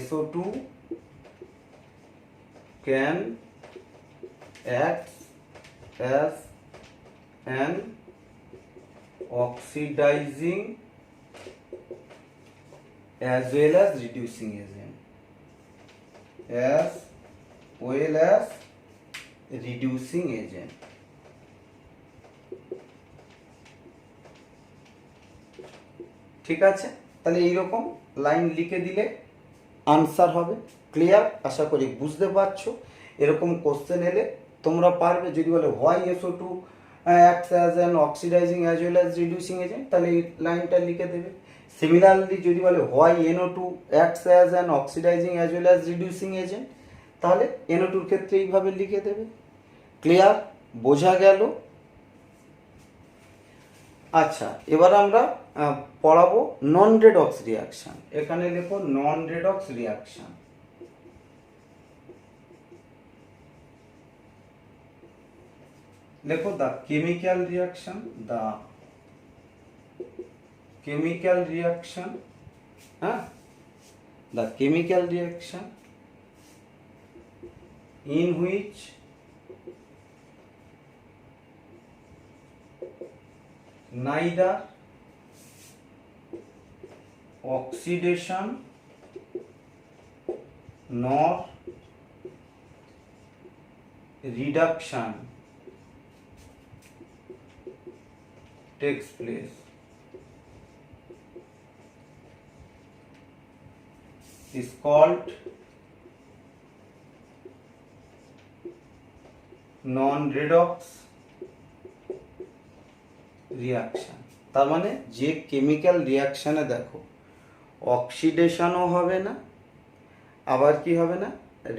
SO2 can act as an oxidizing as well as reducing agent, ঠিক আছে। তাহলে এইরকম লাইন লিখে দিলে আনসার হবে। ক্লিয়ার? আশা করি বুঝতে পারছো। এরকম কোশ্চেন এলে তোমরা পারবে, যদি বলে why SO2 acts as an oxidizing as well as reducing agent, তাহলে এই লাইনটা লিখে দেবে। সিমিলারলি যদি বলে why NO2 acts as an oxidizing as well as reducing agent, তাহলে NO2-র ক্ষেত্রে এইভাবে লিখে দেবে। ক্লিয়ার? বোঝা গেল? আচ্ছা, এবার আমরা পড়াবো নন রেডক্স রিয়াকশন। এখানে লেখো নন রেডক্স রিয়াকশন। লেখো দ্য কেমিক্যাল রিয়াকশন, হ্যাঁ, the chemical reaction in which neither oxidation nor reduction takes place is called non-redox reaction. তার মানে যে কেমিক্যাল রিয়াকশনে দেখো অক্সিডেশনও হবে না, আবার কি হবে না,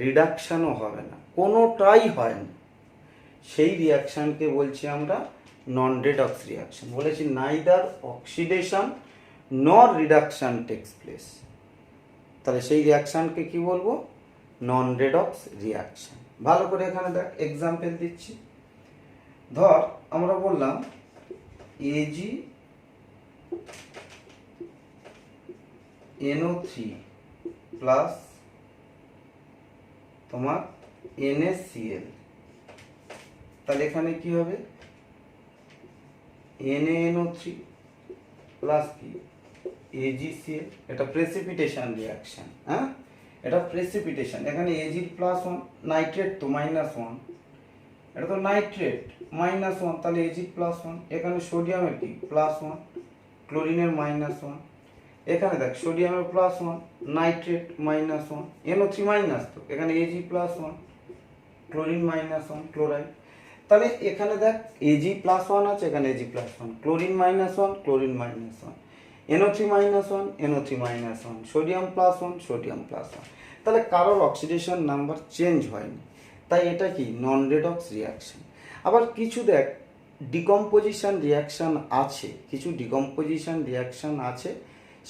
রিডাকশনও হবে না, কোনোটাই হয় না, সেই রিয়াকশনকে বলছি আমরা নন রেডক্স রিয়াকশন। বলেছি নাইদার অক্সিডেশন নর রিডাকশন টেক্স প্লেস, তাহলে সেই রিয়াকশনকে কি বলবো, নন রেডক্স রিয়াকশন। ভালো করে এখানে দেখ এক্সাম্পল দিচ্ছি। ধর আমরা বললাম AgNO3 প্লাস তোমার NaCl, তাহলে এখানে কি হবে, NaNO3 প্লাস কি AgCl, এটা প্রেসিপিটেশন রিয়াকশন। হ্যাঁ, এটা প্রেসিপিটেশন। এখানে Ag +1, নাইট্রেট তো -1, এটা তো নাইট্রেট -1, তাহলে Ag +1। এখানে সোডিয়ামের কি +1, ক্লোরিনের -1, এখানে দেখ সোডিয়ামের +1, নাইট্রেট -1, NO3 মাইনাস, তো এখানে Ag +1, ক্লোরিন -1, ক্লোরাইড। তাহলে এখানে দেখ Ag+1 আছে, এখানে Ag+1, chlorine -1, chlorine -1, NO3-1, NO3-1, সোডিয়াম+1, সোডিয়াম+1। তাহলে কারোর অক্সিডেশন নাম্বার চেঞ্জ হয়নি, তাই এটা কি নন রেডক্স রিয়াকশন। আবার কিছু দেখ ডিকম্পোজিশন রিয়াকশান আছে, কিছু ডিকম্পোজিশন রিয়াকশান আছে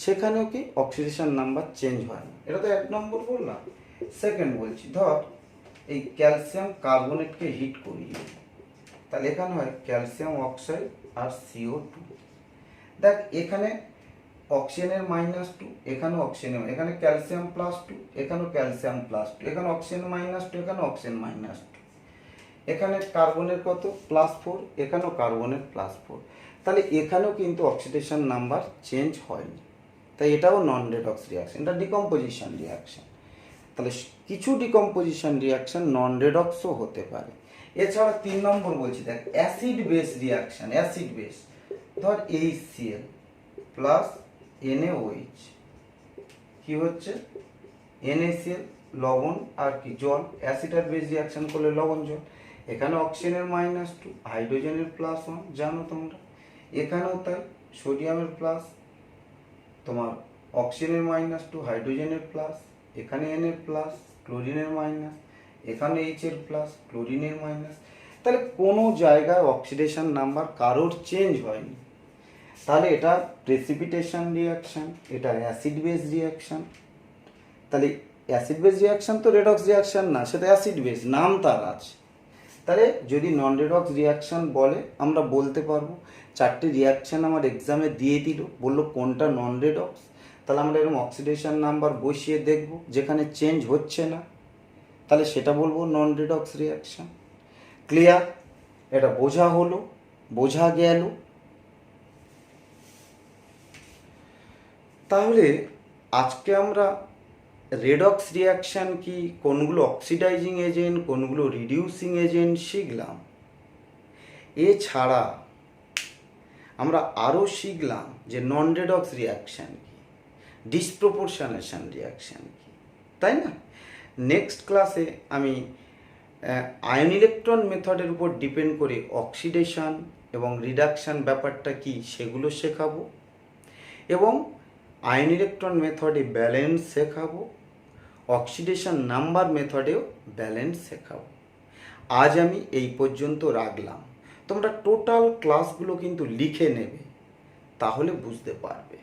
সেখানেও কি অক্সিডেশন নাম্বার চেঞ্জ হয় না। এটা তো 1 নম্বর বললাম। সেকেন্ড বলছি, ধর এই ক্যালসিয়াম কার্বনেটকে হিট করি, তাহলে এখানে হয় ক্যালসিয়াম অক্সাইড আর CO2। দেখ এখানে অক্সিজেনের -2, এখানে অক্সিজেন, এখানে ক্যালসিয়াম +2, এখানেও ক্যালসিয়াম +2, এখানে অক্সিজেন -2, এখানে অক্সিজেন -2, এখানে কার্বনের কত +4, এখানেও কার্বনের +4। তাহলে এখানেও কিন্তু অক্সিডেশন নাম্বার চেঞ্জ হয়নি, তাই এটাও নন রেডক্স রিয়াকশন, এটা ডিকম্পোজিশন রিয়াকশন। তাহলে কিছু ডিকম্পোজিশন রিয়াকশন নন রেডক্সও হতে পারে। এছাড়া 3 নম্বর বলছি, দেখ acid base reaction, acid base, ধর HCl প্লাস NaOH কি হচ্ছে NaCl, লবণ আর কি জল, অ্যাসিড আর বেস রিয়াকশন করলে লবণ জল। এখানে অক্সিজেনের -2, হাইড্রোজেনের +1 জানো তোমরা, এখানেও তাই সোডিয়ামের প্লাস, তোমার অক্সিজেনের -2, হাইড্রোজেনের প্লাস, এখানে Na প্লাস, ক্লোরিনের মাইনাস, এখানে H এর প্লাস, ক্লোরিনের মাইনাস। তাহলে কোনো জায়গায় অক্সিডেশন নাম্বার কারোর চেঞ্জ হয়নি, তাহলে এটা প্রেসিপিটেশন রিয়াকশন, এটা অ্যাসিড বেস রিয়াকশন। তাহলে অ্যাসিড বেস রিয়াকশন তো রেডক্স রিয়াকশন না, সেটা অ্যাসিড বেস, নাম তার আছে। তাহলে যদি নন রেডক্স রিয়াকশন বলে আমরা বলতে পারবো। 4টে রিয়াকশন আমার এক্সামে দিয়ে দিল, বললো কোনটা নন রেডক্স, তাহলে আমরা এরকম অক্সিডেশন নাম্বার বসিয়ে দেখব, যেখানে চেঞ্জ হচ্ছে না তাহলে সেটা বলবো নন রেডক্স রিয়াকশন। ক্লিয়ার? এটা বোঝা হলো, বোঝা গেল। তাহলে আজকে আমরা রেডক্স রিয়াকশান কি, কোনগুলো অক্সিডাইজিং এজেন্ট, কোনগুলো রিডিউসিং এজেন্ট শিখলাম। এছাড়া আমরা আরও শিখলাম যে নন রেডক্স রিয়াকশান কি, ডিসপ্রপোর্শনেশন রিয়াকশান কি, তাই না? নেক্সট ক্লাসে আমি আয়ন ইলেকট্রন মেথডের উপর ডিপেন্ড করে অক্সিডেশন এবং রিডাকশান ব্যাপারটা কি সেগুলো শেখাবো, এবং আয়ন ইলেকট্রন মেথডে ব্যালেন্স শেখাবো, অক্সিডেশন নাম্বার মেথডেও ব্যালেন্স শেখাবো। আজ আমি এই পর্যন্ত রাখলাম। তোমরা টোটাল ক্লাসগুলো কিন্তু লিখে নেবে, তাহলে বুঝতে পারবে।